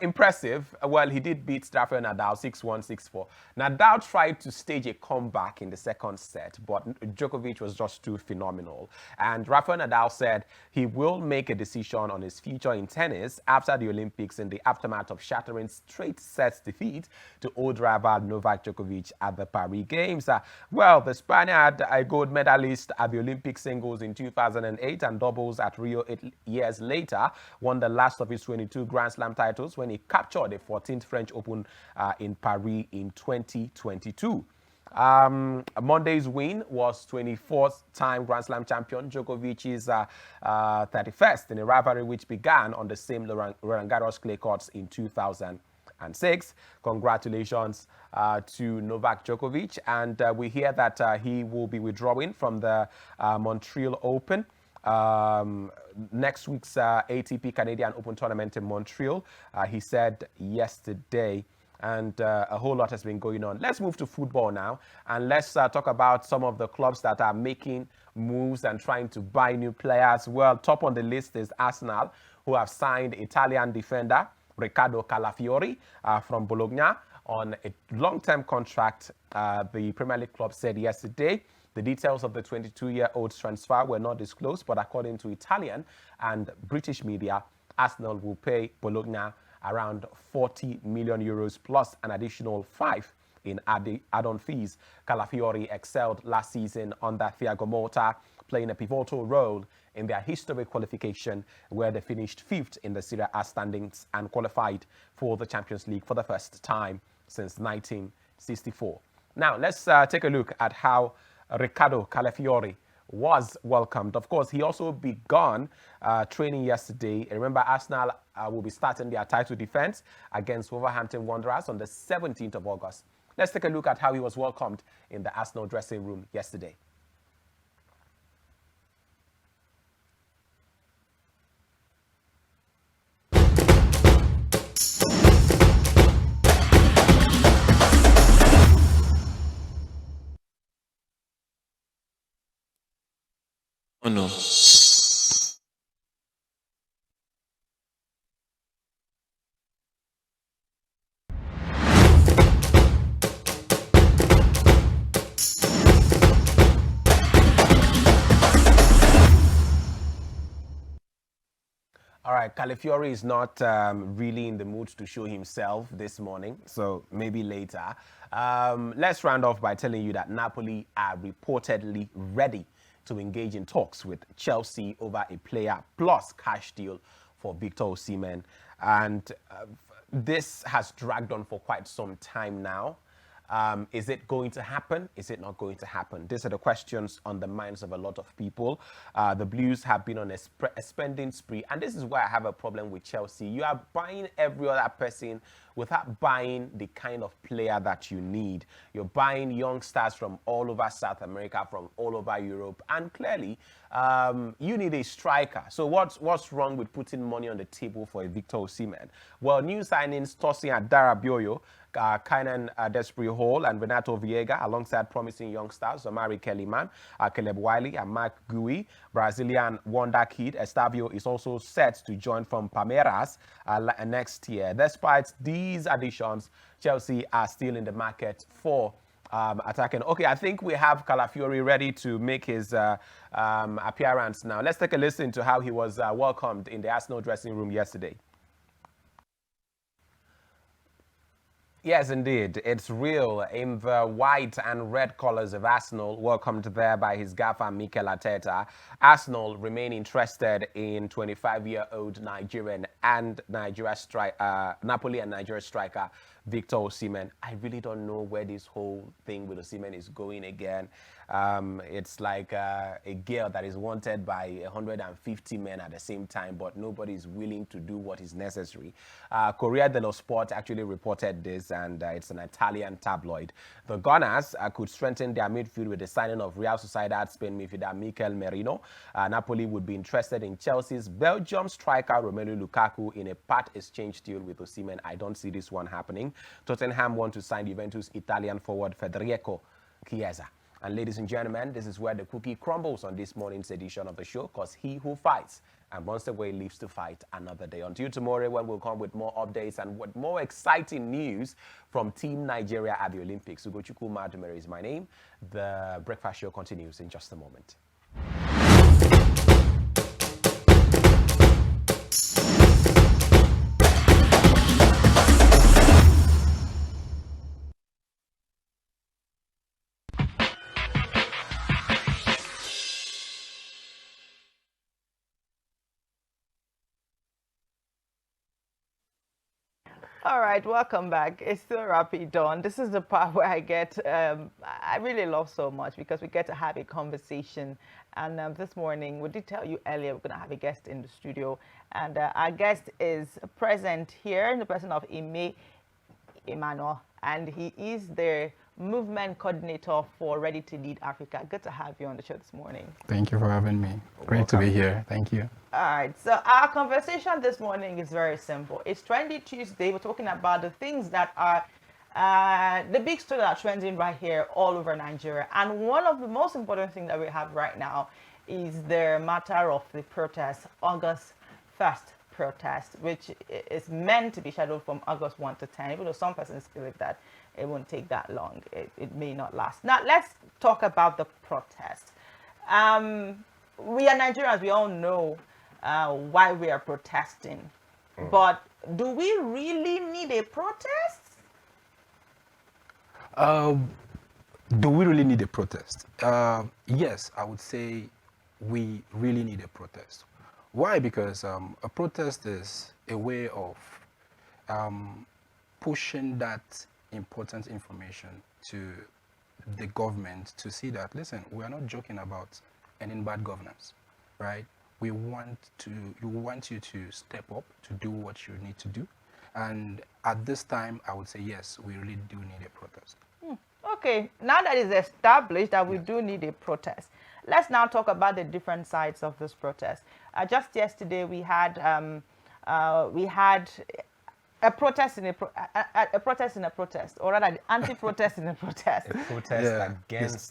impressive. Well, he did beat Rafael Nadal 6-1, 6-4. Nadal tried to stage a comeback in the second set, but Djokovic was just too phenomenal. And Rafael Nadal said he will make a decision on his future in tennis after the Olympics in the aftermath of shattering straight sets defeat to old rival Novak Djokovic at the Paris Games. Well, the Spaniard, a gold medalist at the Olympic singles in 2008 and doubles at Rio 8 years later, won the last of his 22 Grand Slam titles when he captured the 14th French Open in Paris in 2022. Monday's win was 24th-time Grand Slam champion Djokovic's 31st in a rivalry which began on the same Roland Garros clay courts in 2006. Congratulations to Novak Djokovic, and we hear that he will be withdrawing from the Montreal Open. Next week's ATP Canadian Open tournament in Montreal, he said yesterday, and a whole lot has been going on. Let's move to football now, and let's talk about some of the clubs that are making moves and trying to buy new players. Well, top on the list is Arsenal, who have signed Italian defender Riccardo Calafiori from Bologna on a long-term contract, the Premier League club said yesterday. The details of the 22-year-old's transfer were not disclosed, but according to Italian and British media, Arsenal will pay Bologna around 40 million euros plus an additional 5 in add-on fees. Calafiori excelled last season under Thiago Motta, playing a pivotal role in their historic qualification, where they finished 5th in the Serie A standings and qualified for the Champions League for the first time since 1964. Now, let's take a look at how Riccardo Calafiori was welcomed. Of course, he also began training yesterday. Remember, Arsenal will be starting their title defense against Wolverhampton Wanderers on the 17th of August. Let's take a look at how he was welcomed in the Arsenal dressing room yesterday. Oh no. All right, Calafiori is not really in the mood to show himself this morning, so maybe later. Let's round off by telling you that Napoli are reportedly ready to engage in talks with Chelsea over a player plus cash deal for Victor Osimhen. And this has dragged on for quite some time now. Is it going to happen? Is it not going to happen? These are the questions on the minds of a lot of people. The Blues have been on a spending spree, and this is why I have a problem with Chelsea. You are buying every other person without buying the kind of player that you need. You're buying young stars from all over South America, from all over Europe, and clearly you need a striker. So what's wrong with putting money on the table for a Victor Osimhen? Well, new signings Tosin Adarabioyo, Kainan Desprez Hall and Renato Viega, alongside promising young stars Omari Kellyman, Caleb Wiley, and Mark Gui. Brazilian wonder kid Estavio is also set to join from Palmeiras next year. Despite these additions, Chelsea are still in the market for attacking. Okay, I think we have Calafiori ready to make his appearance now. Let's take a listen to how he was welcomed in the Arsenal dressing room yesterday. Yes, indeed. It's real in the white and red colors of Arsenal, welcomed there by his gaffer Mikel Arteta. Arsenal remain interested in 25-year-old Nigerian and Napoli and Nigeria striker Victor Osimhen. I really don't know where this whole thing with Osimhen is going again. It's like a girl that is wanted by 150 men at the same time, but nobody is willing to do what is necessary. Corriere dello Sport actually reported this, and it's an Italian tabloid. The Gunners could strengthen their midfield with the signing of Real Sociedad Spain midfielder Mikel Merino. Napoli would be interested in Chelsea's Belgium striker Romelu Lukaku in a part exchange deal with Osimhen. I don't see this one happening. Tottenham want to sign Juventus Italian forward Federico Chiesa. And ladies and gentlemen, this is where the cookie crumbles on this morning's edition of the show, because he who fights and runs away lives to fight another day. Until tomorrow, when we'll come with more updates and with more exciting news from Team Nigeria at the Olympics. Ugochukwu Madumere is my name. The breakfast show continues in just a moment. All right, welcome back. It's still Rapid Dawn. This is the part where I I really love so much, because we get to have a conversation. And this morning, we did tell you earlier, we're going to have a guest in the studio. And our guest is present here in the person of Ime Emmanuel. And he is the movement coordinator for Ready to Lead Africa. Good to have you on the show this morning. Thank you for having me. Great to be here. Thank you. All right, so our conversation this morning is very simple. It's Trendy Tuesday. We're talking about the things that are the big stories that are trending right here all over Nigeria. And one of the most important things that we have right now is the matter of the protest, August 1st protest, which is meant to be scheduled from August 1 to 10, even though some persons believe that it won't take that long. It may not last. Now, let's talk about the protest. We are Nigerians. We all know why we are protesting. But do we really need a protest? Do we really need a protest? Yes, I would say we really need a protest. Why? Because a protest is a way of pushing that important information to the government to see that, listen, we are not joking about ending bad governance, right? We want you to step up to do what you need to do. And at this time, I would say, yes, we really do need a protest. Okay, now that it's established that we do need a protest, let's now talk about the different sides of this protest. Just yesterday, we had a protest in a protest in a protest, or rather, anti-protest in a protest. A protest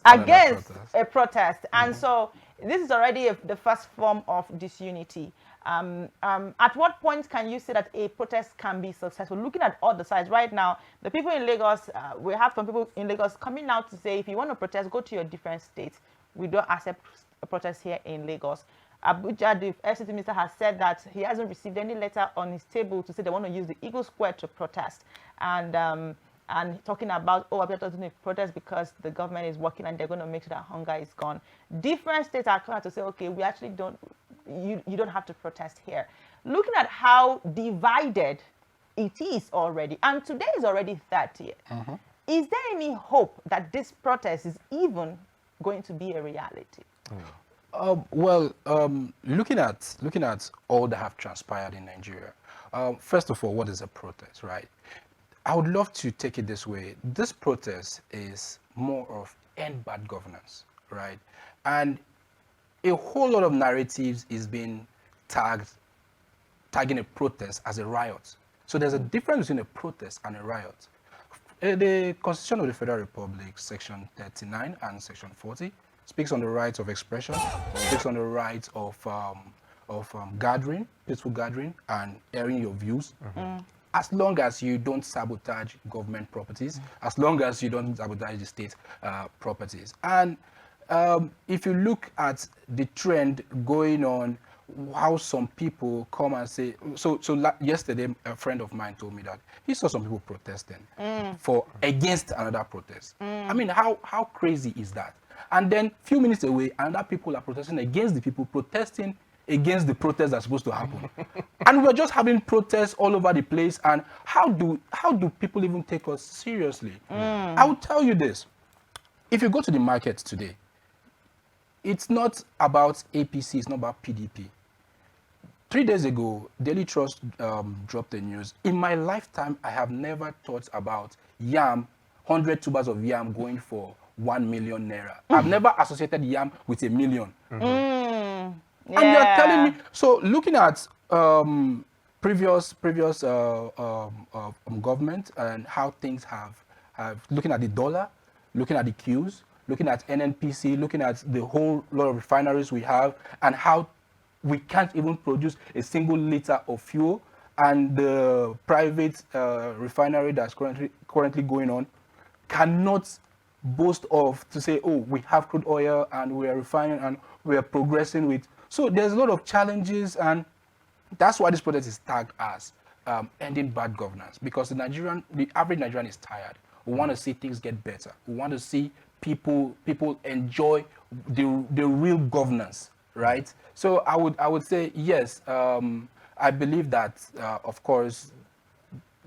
against a protest, and so this is already the first form of disunity. At what point can you say that a protest can be successful? Looking at all the sides right now, the people in Lagos, we have some people in Lagos coming out to say, if you want to protest, go to your different states. We don't accept a protest here in Lagos. Abuja, the FCT minister, has said that he hasn't received any letter on his table to say they want to use the Eagle Square to protest. And talking about, Abuja doesn't protest because the government is working and they're going to make sure that hunger is gone. Different states are coming out to say, okay, we actually don't, you don't have to protest here. Looking at how divided it is already, and today is already 30th. Is there any hope that this protest is even going to be a reality? Looking at all that have transpired in Nigeria, first of all, what is a protest, right? I would love to take it this way. This protest is more of end bad governance, right? And a whole lot of narratives is being tagging a protest as a riot. So there's a difference between a protest and a riot. The Constitution of the Federal Republic, Section 39 and Section 40, speaks on the rights of expression, speaks on the rights of gathering, peaceful gathering, and airing your views. As long as you don't sabotage government properties, as long as you don't sabotage the state properties. And if you look at the trend going on, how some people come and say, yesterday a friend of mine told me that he saw some people protesting against another protest. I mean, how crazy is that? And then few minutes away, another people are protesting against the people protesting against the protests that's supposed to happen. And we're just having protests all over the place. And how do people even take us seriously? I will tell you this. If you go to the market today, it's not about APC, it's not about PDP. 3 days ago, Daily Trust dropped the news. In my lifetime, I have never thought about yam, 100 tubers of yam going for 1 million naira. I've never associated yam with a million. And you're telling me, so looking at previous government and how things have looking at the dollar, looking at the queues, looking at NNPC, looking at the whole lot of refineries we have, and how we can't even produce a single liter of fuel, and the private refinery that's currently going on cannot boast of to say, oh, we have crude oil and we are refining and we are progressing with. So there's a lot of challenges, and that's why this protest is tagged as ending bad governance, because the average Nigerian is tired. We want to see things get better. We want to see people enjoy the real governance, right? So I would say yes. I believe that of course,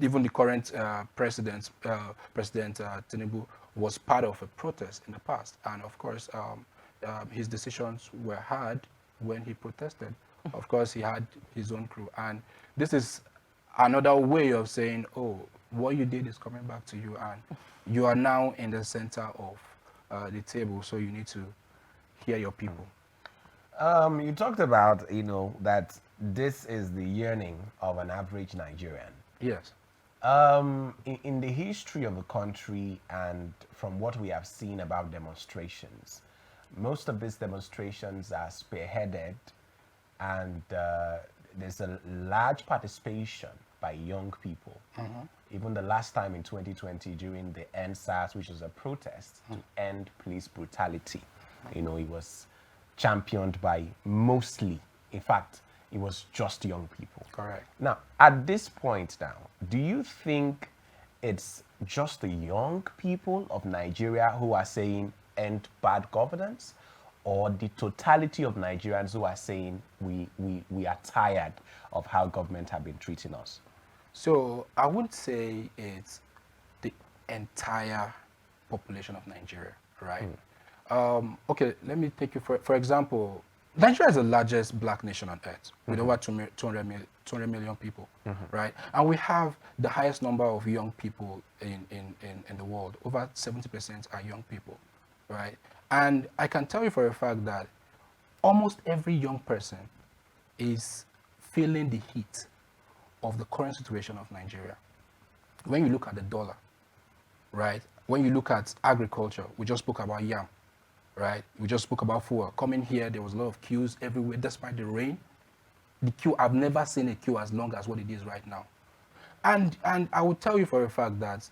even the current President Tinubu was part of a protest in the past, and of course his decisions were hard when he protested. Of course, he had his own crew, and this is another way of saying, oh, what you did is coming back to you, and you are now in the center of the table, so you need to hear your people. You talked about, that this is the yearning of an average Nigerian. Yes. In the history of the country and from what we have seen about demonstrations, most of these demonstrations are spearheaded, and there's a large participation by young people. Even the last time in 2020 during the EndSARS, which was a protest to end police brutality, it was championed by mostly, in fact, it was just young people. Correct. Now, at this point now, do you think it's just the young people of Nigeria who are saying end bad governance, or the totality of Nigerians who are saying we are tired of how government have been treating us? So I would say it's the entire population of Nigeria, right? Okay, let me take you for example. Nigeria is the largest black nation on earth with over 200 million people, right? And we have the highest number of young people in the world. Over 70% are young people, right? And I can tell you for a fact that almost every young person is feeling the heat of the current situation of Nigeria. When you look at the dollar, right? When you look at agriculture, we just spoke about yam, right? We just spoke about fuel. Coming here, there was a lot of queues everywhere, despite the rain. The queue, I've never seen a queue as long as what it is right now. And I will tell you for a fact that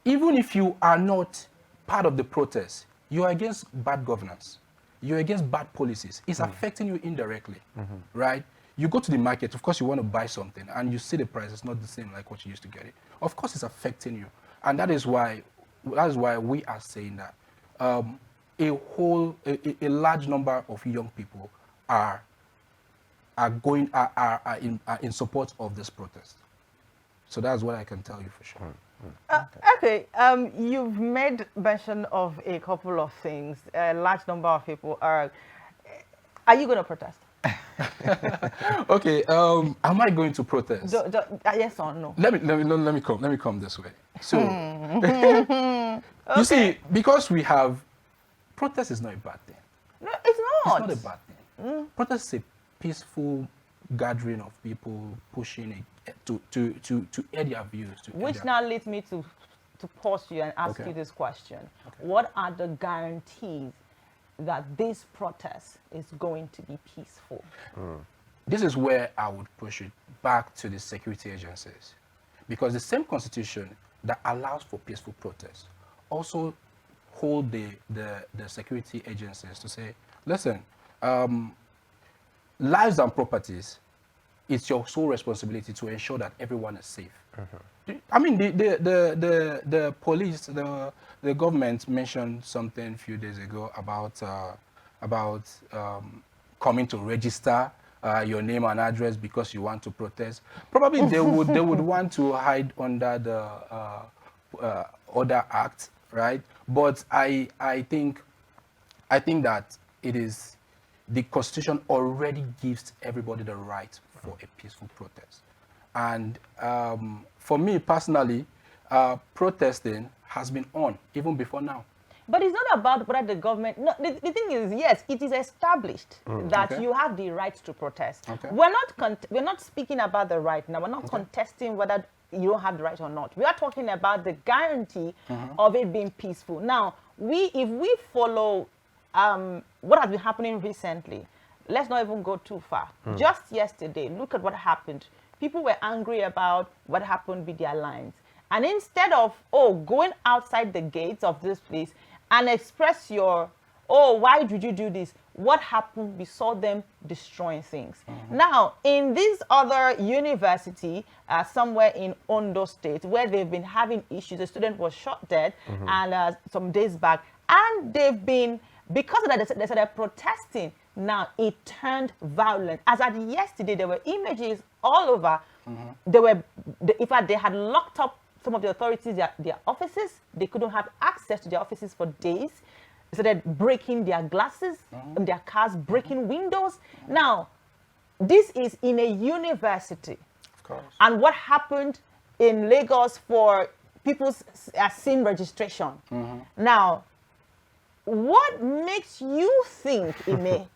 even if you are not part of the protest, you are against bad governance. You're against bad policies. It's affecting you indirectly, right? You go to the market, of course you want to buy something, and you see the price is not the same like what you used to get it. Of course it's affecting you. And that is why we are saying that a large number of young people are in support of this protest. So that's what I can tell you for sure. Okay, you've made mention of a couple of things. A large number of people are. Are you going to protest? Okay, am I going to protest? Yes or no? Let me come this way. So, you see, because we have protest is not a bad thing. No, it's not. It's not a bad thing. Protest is a peaceful gathering of people pushing to air their views. Which now leads me to pause you and ask you this question. What are the guarantees that this protest is going to be peaceful? This is where I would push it back to the security agencies, because the same constitution that allows for peaceful protest also hold the security agencies to say, listen, lives and properties, it's your sole responsibility to ensure that everyone is safe. I mean, the police, the government mentioned something a few days ago about coming to register your name and address because you want to protest. Probably they would want to hide under the Order Act, right? But I think that it is the Constitution already gives everybody the right for a peaceful protest. And for me personally, protesting has been on even before now. But it's not about whether the government. No, the thing is, yes, it is established that you have the right to protest. We're not speaking about the right now. We're not contesting whether you don't have the right or not. We are talking about the guarantee of it being peaceful. Now, if we follow what has been happening recently, let's not even go too far. Just yesterday, look at what happened. People were angry about what happened with their lines. And instead of, going outside the gates of this place and express your, why did you do this? What happened? We saw them destroying things. Now, in this other university, somewhere in Ondo State, where they've been having issues, a student was shot dead and some days back. And they've been, because of that, they started protesting. Now, it turned violent. As at yesterday, there were images all over. In fact, they had locked up some of the authorities, their offices. They couldn't have access to their offices for days. They started breaking their glasses in their cars, breaking windows. Now, this is in a university. Of course. And what happened in Lagos for people's SIM registration. Now, what makes you think, Ime,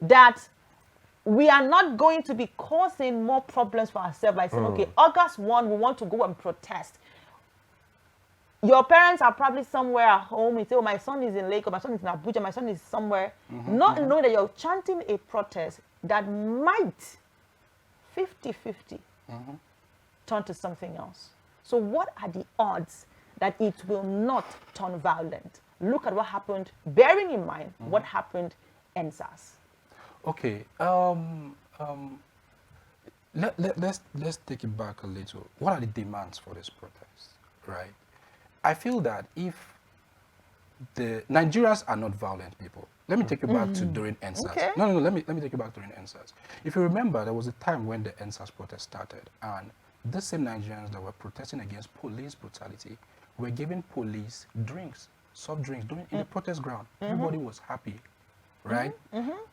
that we are not going to be causing more problems for ourselves by saying, okay, August 1, we want to go and protest. Your parents are probably somewhere at home. You say, my son is in Lagos, my son is in Abuja, my son is somewhere. Not knowing that you're chanting a protest that might 50-50 turn to something else. So what are the odds that it will not turn violent? Look at what happened, bearing in mind what happened in SARS. Okay, let's take it back a little. What are the demands for this protest, right? I feel that if the Nigerians are not violent people. Let me take you back to during NSAS. Okay. No, let me take you back during NSAS. If you remember, there was a time when the NSAS protest started, and the same Nigerians that were protesting against police brutality were giving police drinks, soft drinks, in the protest ground. Everybody was happy, right?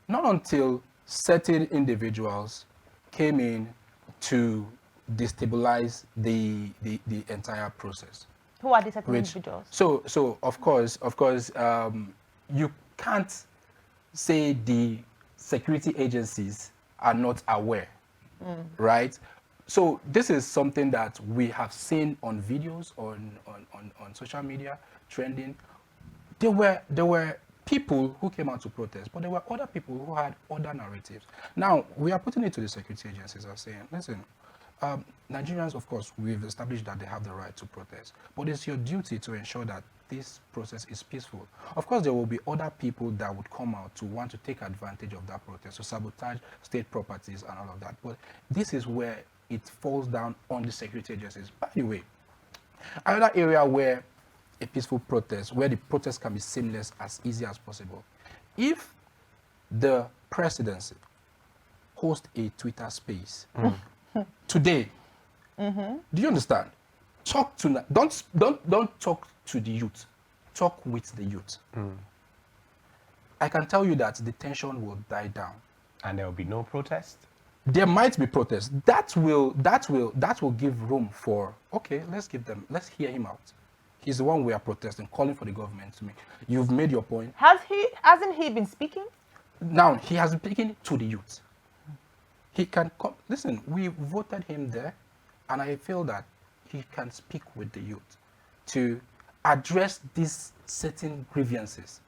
Not until certain individuals came in to destabilize the entire process. Who are these certain individuals? So of course, you can't say the security agencies are not aware, right? So this is something that we have seen on videos, on social media, trending. There were people who came out to protest, but there were other people who had other narratives. Now, we are putting it to the security agencies as saying, listen, Nigerians, of course, we've established that they have the right to protest, but it's your duty to ensure that this process is peaceful. Of course, there will be other people that would come out to want to take advantage of that protest, to sabotage state properties and all of that. But this is where it falls down on the security agencies. By the way, another area where a peaceful protest, where the protest can be seamless as easy as possible. If the presidency hosts a Twitter space today, do you understand? talk to don't talk to the youth, talk with the youth. I can tell you that the tension will die down, and there will be no protest. There might be protests. That will give room for, okay, let's hear him out. He's the one we are protesting, calling for the government to make. You've made your point. Hasn't he been speaking? Now he has been speaking to the youth. He can come. Listen, we voted him there, and I feel that he can speak with the youth to address these certain grievances,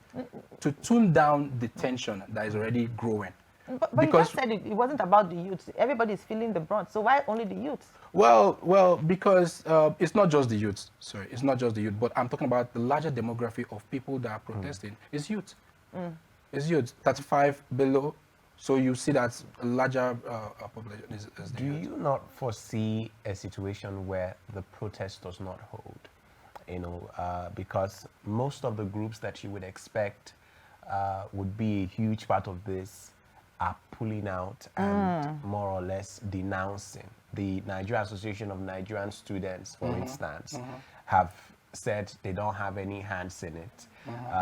to tune down the tension that is already growing. But you just said it wasn't about the youth. Everybody is feeling the brunt. So why only the youth? Well, because it's not just the youth. Sorry, it's not just the youth. But I'm talking about the larger demography of people that are protesting. It's youth. It's youth, 35 below. So you see that a larger population is the youth. Do you not foresee a situation where the protest does not hold? You know, because most of the groups that you would expect would be a huge part of this are pulling out and more or less denouncing. The Nigeria Association of Nigerian Students, for instance, have said they don't have any hands in it.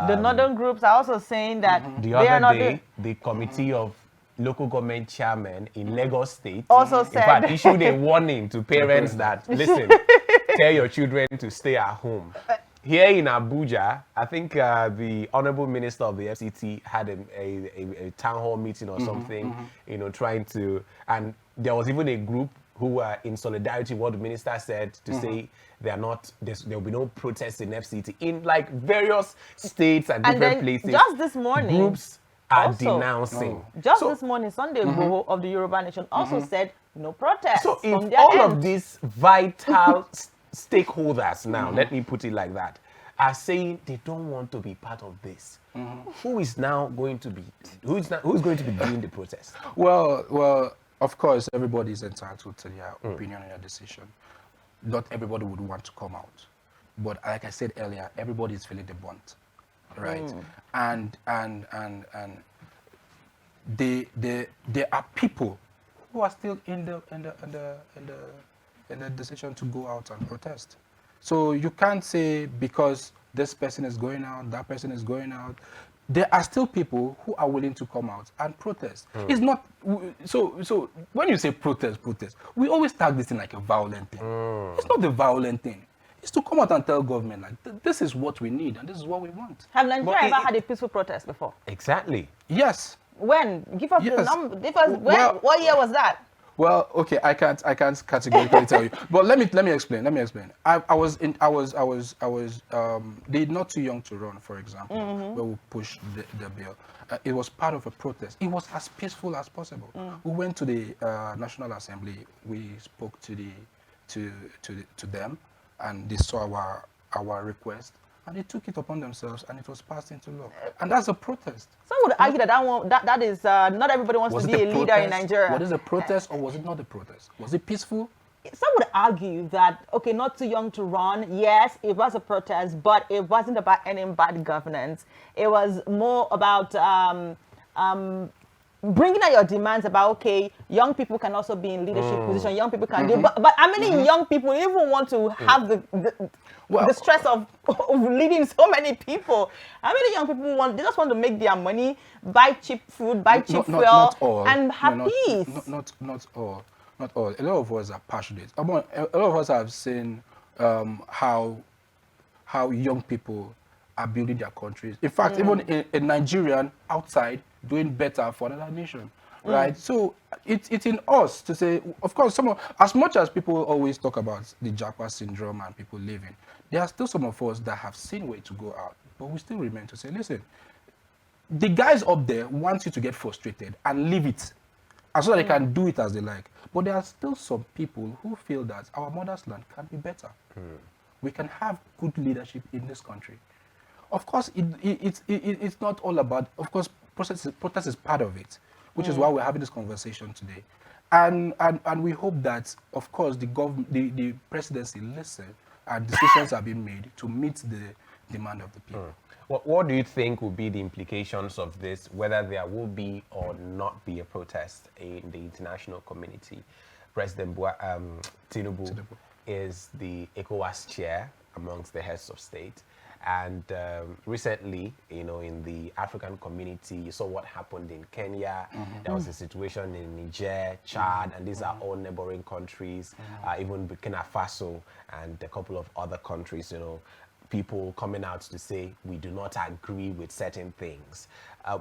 The northern groups are also saying that the they are not other day, the committee of local government chairmen in Lagos State also in said fact, issued a warning to parents that, listen, tell your children to stay at home. Here in Abuja, I think the Honorable Minister of the FCT had a town hall meeting or something, you know, trying to, and there was even a group who were in solidarity with what the minister said to say there will be no protests in FCT in like various states and different places. Just this morning, groups are also denouncing. This morning, Sunday Igboho of the Yoruba Nation also said no protests. So if from their all end. of these vital stakeholders now, let me put it like that, are saying they don't want to be part of this, who is now going to be who's going to be doing the protest? Well, of course, everybody is entitled to their opinion and their decision. Not everybody would want to come out, but like I said earlier, everybody is feeling the brunt, right? And there are people who are still in the decision to go out and protest. So you can't say because this person is going out, that person is going out. There are still people who are willing to come out and protest. It's not so when you say protest, we always tag this thing like a violent thing. It's not the violent thing. It's to come out and tell government like this is what we need and this is what we want. Have Nigeria ever had a peaceful protest before? Exactly. Yes. When? Give us the number. Give us Well, what year was that? Well, okay, I can't categorically tell you, but let me explain. I was the Not Too Young to Run, for example, where we pushed the bill. It was part of a protest. It was as peaceful as possible. We went to the National Assembly. We spoke to them, and they saw our request. And they took it upon themselves, and it was passed into law. And that's a protest. Some would argue that is not everybody wants to be a leader in Nigeria. Was it a protest or was it not a protest? Was it peaceful? Some would argue that, okay, Not Too Young to Run, yes, it was a protest, but it wasn't about any bad governance. It was more about bringing out your demands about, okay, young people can also be in leadership position, young people can do, but how many young people even want to have the stress of leading so many people? How many young people they just want to make their money, buy cheap food, buy cheap fuel, and have peace? Not all. Not all. A lot of us are passionate. A lot of us have seen how young people are building their countries. In fact, even a Nigerian outside doing better for another nation, right? So it's in us to say, of course, as much as people always talk about the Japa syndrome and people leaving, there are still some of us that have seen way to go out, but we still remain to say, listen, the guys up there want you to get frustrated and leave it, so that they can do it as they like. But there are still some people who feel that our mother's land can be better. We can have good leadership in this country. Of course, it's not all about, of course, protest is part of it, which is why we're having this conversation today. And we hope that, of course, the presidency listen and decisions are being made to meet the demand of the people. What do you think will be the implications of this, whether there will be or not be a protest in the international community? President Tinubu is the ECOWAS chair amongst the heads of state. And recently, you know, in the African community, you saw what happened in Kenya. There was a situation in Niger, Chad, and these are all neighboring countries, even Burkina Faso and a couple of other countries, you know, people coming out to say we do not agree with certain things.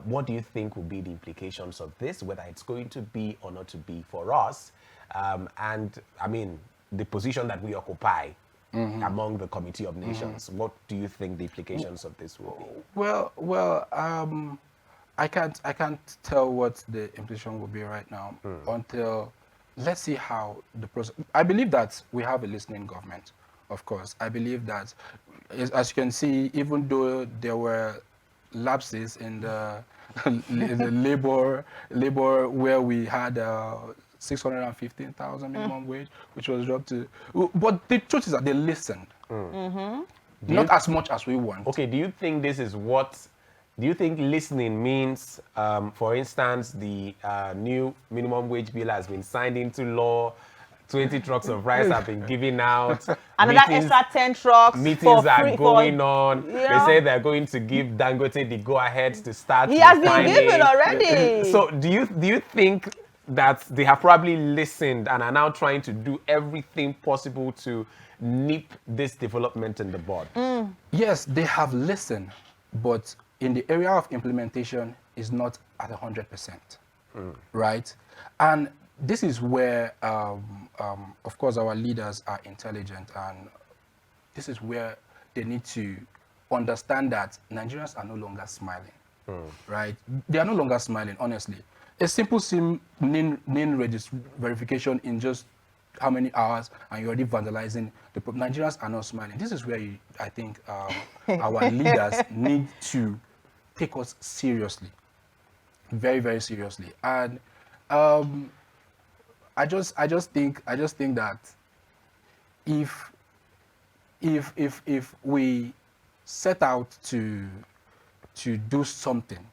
What do you think will be the implications of this, whether it's going to be or not to be for us? And I mean, the position that we occupy among the Committee of Nations. What do you think the implications of this will be? Well, I can't tell what the implication will be right now until let's see how the process. I believe that we have a listening government, of course. I believe that, as you can see, even though there were lapses in the, the labor where we had 615,000 minimum wage, which was dropped to. But the truth is that they listened. Not as much as we want. Okay, do you think this is what? Do you think listening means, for instance, the new minimum wage bill has been signed into law? 20 trucks of rice have been given out. Another extra 10 trucks. Meetings are going on. You They know? say they're going to give Dangote the go-ahead to start. He has been refining. given already. So do you think that they have probably listened and are now trying to do everything possible to nip this development in the bud? Yes, they have listened, but in the area of implementation is not at 100%, right? And this is where, of course, our leaders are intelligent, and this is where they need to understand that Nigerians are no longer smiling, right? They are no longer smiling, honestly. A simple NIN verification in just how many hours, and you're already vandalizing the Nigerians are not smiling. This is where I think our leaders need to take us seriously, very, very seriously. And I just think that if we set out to do something,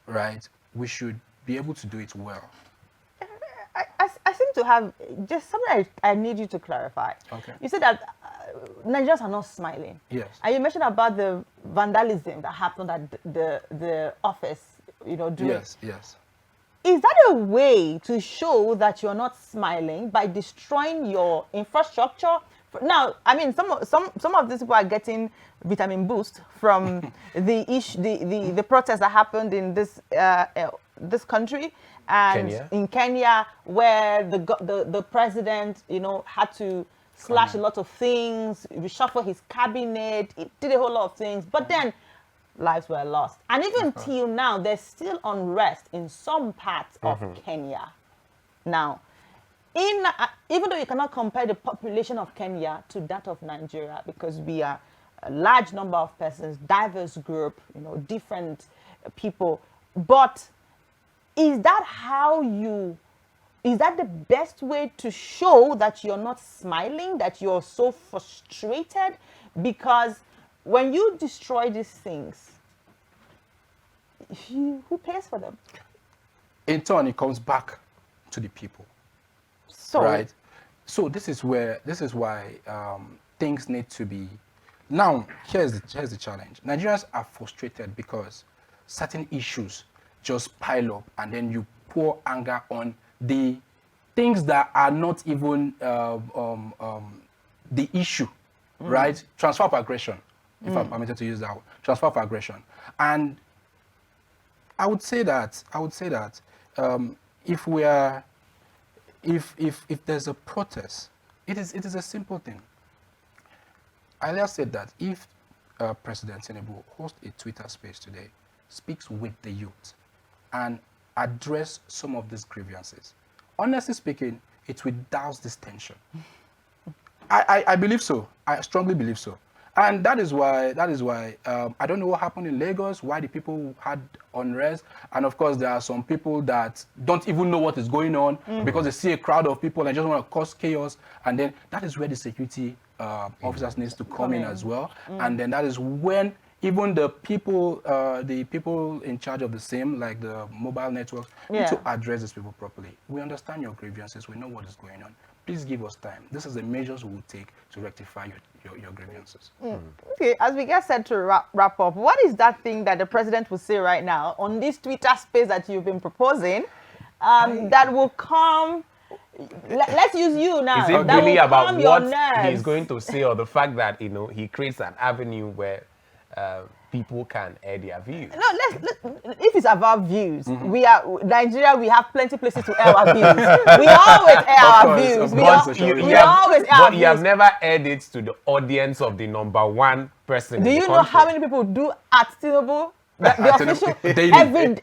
right, we should be able to do it well. I seem to have just something I need you to clarify. Okay. You said that Nigerians are not smiling. Yes. And you mentioned about the vandalism that happened at the office, you know, during. Yes, yes. Is that a way to show that you're not smiling by destroying your infrastructure? Now, I mean, some of these people are getting vitamin boost from the protests that happened in this country and Kenya. in Kenya, where the president, you know, had to slash a lot of things, reshuffle his cabinet, it did a whole lot of things, but then lives were lost. And even till now, there's still unrest in some parts of Kenya. Now, even though you cannot compare the population of Kenya to that of Nigeria, because we are a large number of persons, diverse group, you know, different people, but is that the best way to show that you're not smiling, that you're so frustrated? Because when you destroy these things, who pays for them? In turn, it comes back to the people. So, right. So this is why things need to be. Now, here's the challenge. Nigerians are frustrated because certain issues just pile up, and then you pour anger on the things that are not even the issue, right? Transfer of aggression, if I'm permitted to use that word. Transfer of aggression. And I would say that if there's a protest, it is a simple thing. I earlier said that if President Tinubu hosts a Twitter space today, speaks with the youth, and address some of these grievances, honestly speaking, it will douse this tension. I believe so. I strongly believe so. And that is why I don't know what happened in Lagos, why the people had unrest. And of course, there are some people that don't even know what is going on because they see a crowd of people and just want to cause chaos. And then that is where the security officers needs to come in as well. And then that is when even the people in charge of the same, like the mobile networks, need to address these people properly. We understand your grievances. We know what is going on. please give us time. This is the measures we will take to rectify your grievances. Okay, as we get set to wrap up, what is that thing that the president will say right now on this Twitter space that you've been proposing that will calm? Let's use you now. Is it that really will about calm your what nerves. he's going to say, or the fact that he creates an avenue where people can air their views? No, if it's about views, we are Nigeria. We have plenty places to air our views. We always air our views. We always air our views. You have never aired it to the audience of the #1 person. Do in the you know country. how many people do at Tinubu? The official daily, every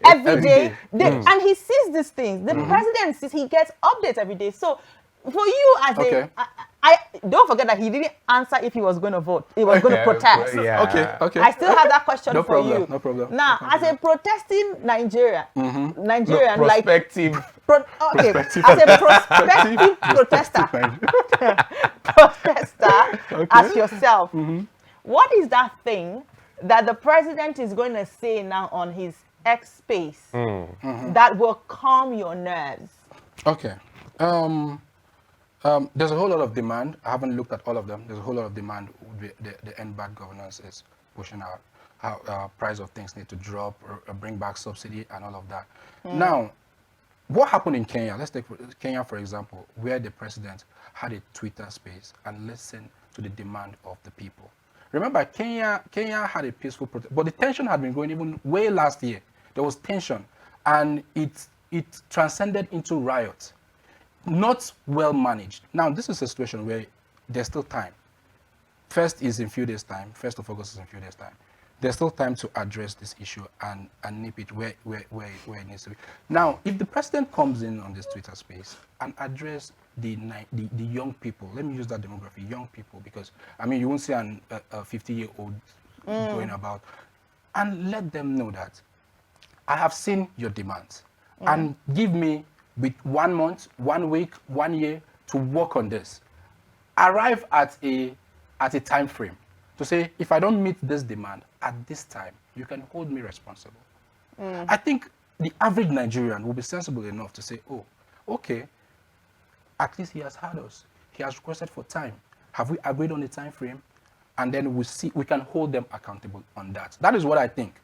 day. day. And he sees these things. The president sees, he gets updates every day. So for you as I don't forget that he didn't answer if he was going to vote. He was going to protest. Yeah. Okay. I still have that question No for problem, you. no problem. Now, as a protesting Nigerian, Nigerian like Prospective. as a prospective protester as yourself, what is that thing that the president is going to say now on his X space that will calm your nerves? Okay. There's a whole lot of demand. I haven't looked at all of them. There's a whole lot of demand. The end bad governance is pushing out how price of things need to drop, or bring back subsidy and all of that. Now, what happened in Kenya? Let's take Kenya, for example, where the president had a Twitter space and listened to the demand of the people. Remember, Kenya had a peaceful protest, but the tension had been going even way last year. There was tension, and it transcended into riots. Not well managed. Now, this is a situation where there's still time. First is in few days' time. 1st of August is in few days' time. There's still time to address this issue and nip it where it needs to be. Now, if the president comes in on this Twitter space and address the young people, let me use that demography, young people, because, I mean, you won't see a 50-year-old going about, and let them know that I have seen your demands, and give me with 1 month, 1 week, 1 year to work on this. Arrive at a time frame to say, if I don't meet this demand at this time, you can hold me responsible. I think the average Nigerian will be sensible enough to say, oh, okay, at least he has heard us. He has requested for time. Have we agreed on the time frame? And then we can hold them accountable on that. That is what I think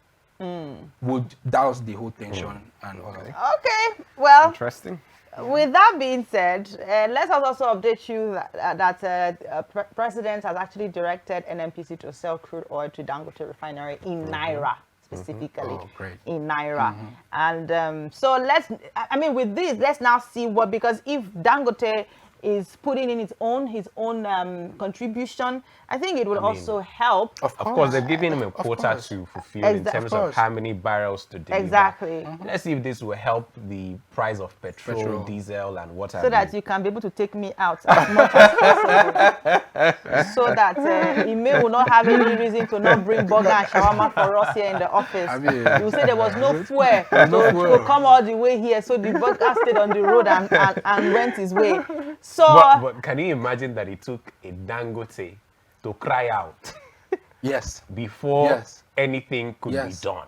would douse the whole tension and all of that. Okay, well, Interesting. with that being said, let's also update you that President has actually directed NNPC to sell crude oil to Dangote refinery in Naira, specifically in Naira. And so with this, let's now see because if Dangote is putting in his own contribution, I think it would also help. Of course, they're giving him a quota to fulfill in terms of how many barrels to deliver. Exactly. Let's see if this will help the price of petrol, diesel, and water. So that you can be able to take me out as much as possible. So that Ime will not have any reason to not bring burger and shawarma for us here in the office. I mean, you say there was no fuel to come all the way here, so the burger stayed on the road and went his way. So, but can you imagine that it took a Dangote to cry out before anything could be done?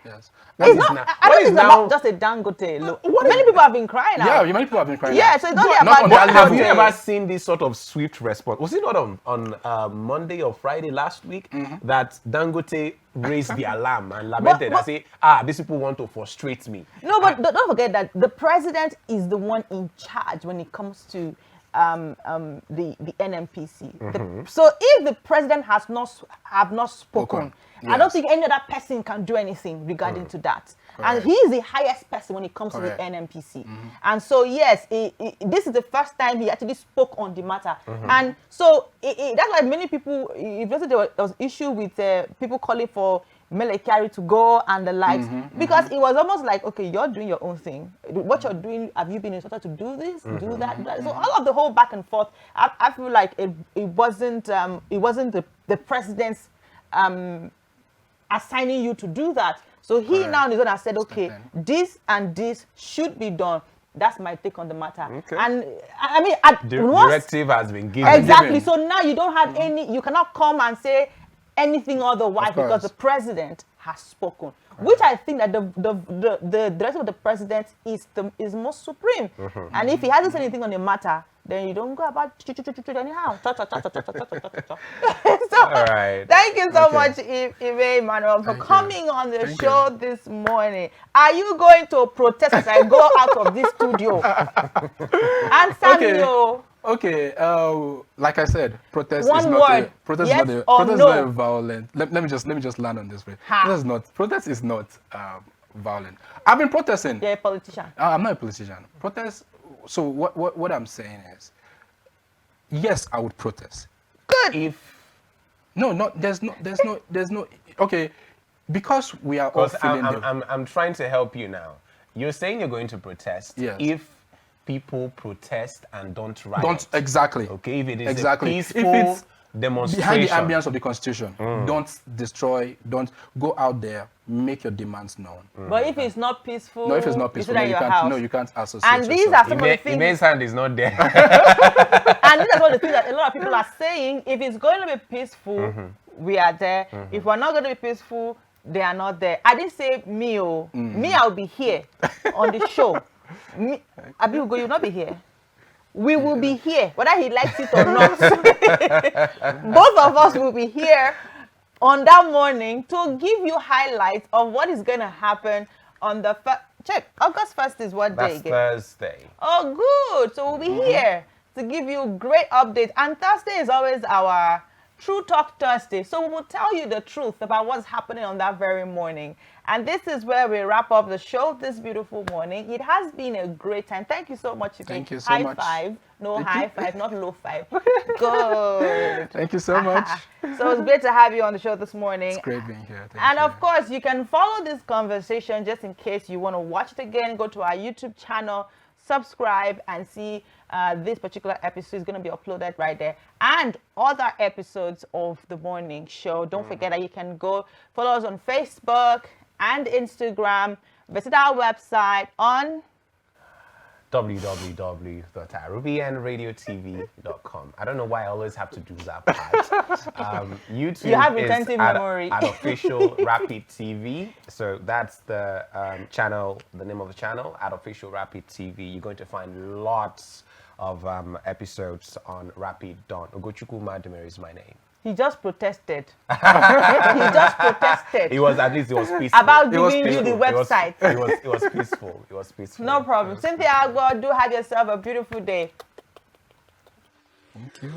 Yes. I don't think it's about just a Dangote. Look, many people have been crying out. Yeah, many people have been crying out. Yeah, so it's not about Dangote. Have you ever seen this sort of swift response? Was it not on Monday or Friday last week that Dangote raised the alarm and lamented and say, these people want to frustrate me? No, but don't forget that the president is the one in charge when it comes to the NNPC. So if the president have not spoken, I don't think any other person can do anything regarding to that. And he is the highest person when it comes to the NNPC. And so yes, this is the first time he actually spoke on the matter. And so that's why many people, if there was issue with people calling for Mele Kyari to go and the likes, because it was almost like, okay, you're doing your own thing. What you're doing, have you been instructed to do this, do that, do that? So all of the whole back and forth, I feel like it wasn't the president's assigning you to do that. So he now on his own has said, okay, this and this should be done. That's my take on the matter. Okay. And I mean, directive has been given. Exactly. So now you don't have any. You cannot come and say anything otherwise because the president has spoken, which I think that the directive of the president is most supreme. And if he hasn't said anything on the matter, then you don't go about anyhow. So, All right. thank you so Okay. much, Ibe Emmanuel, for Thank you. coming on the Thank show this morning. Are you going to protest as I go out of this studio? Answer me, oh. Okay, like I said, protest One is not word, protest yes is not or protest is no? not a violent. Let me just land on this way. Ha. Protest is not violent. I've been protesting. You're a politician. I'm not a politician. Protest. So what I'm saying is, yes, I would protest. Good. If No, there's no. Okay, because we are all because feeling I'm trying to help you now. You're saying you're going to protest. Yes. If people protest and don't riot. don't exactly. Okay, if it is exactly. a peaceful If it's demonstration. behind the ambience of the Constitution, don't destroy. Don't go out there. Make your demands known. But if it's not peaceful, No, if it's not you sit peaceful, at no, you your can't. house. No, you can't associate. And these yourself. are some of the things. Ime's hand is not there. And these are some of the things that a lot of people are saying. If it's going to be peaceful, we are there. If we're not going to be peaceful, they are not there. I didn't say me, oh. Me, I'll be here on the show. Me, Abiugo, you'll not be here. We will be here, whether he likes it or not. Both of us will be here on that morning to give you highlights of what is going to happen on the check. August 1st is what day That's again? Thursday. Oh, good. So we'll be here to give you great updates. And Thursday is always our True Talk Thursday. So we will tell you the truth about what's happening on that very morning. And this is where we wrap up the show this beautiful morning. It has been a great time. Thank you so much. Thank you so high much. Five. No, Thank high you. five, not low five. Good. Thank you so much. So it's great to have you on the show this morning. It's great being here. Thank And you. of course, you can follow this conversation just in case you want to watch it again. Go to our YouTube channel, subscribe, and see this particular episode is going to be uploaded right there. And other episodes of the morning show. Don't forget that you can go follow us on Facebook and Instagram. Visit our website on www.arubianradiotv.com. I don't know why I always have to do that part. YouTube You have is retentive at memory. Official Rapid TV. So that's the channel, the name of the channel, at Official Rapid TV. You're going to find lots of episodes on Rapid Dawn. Ogochukwu Madumere is my name. he just protested. He just protested. It was, at least it was peaceful. About It was giving you the peaceful. website. It was peaceful. It was peaceful. No problem. Cynthia Agbo, do have yourself a beautiful day. Thank you.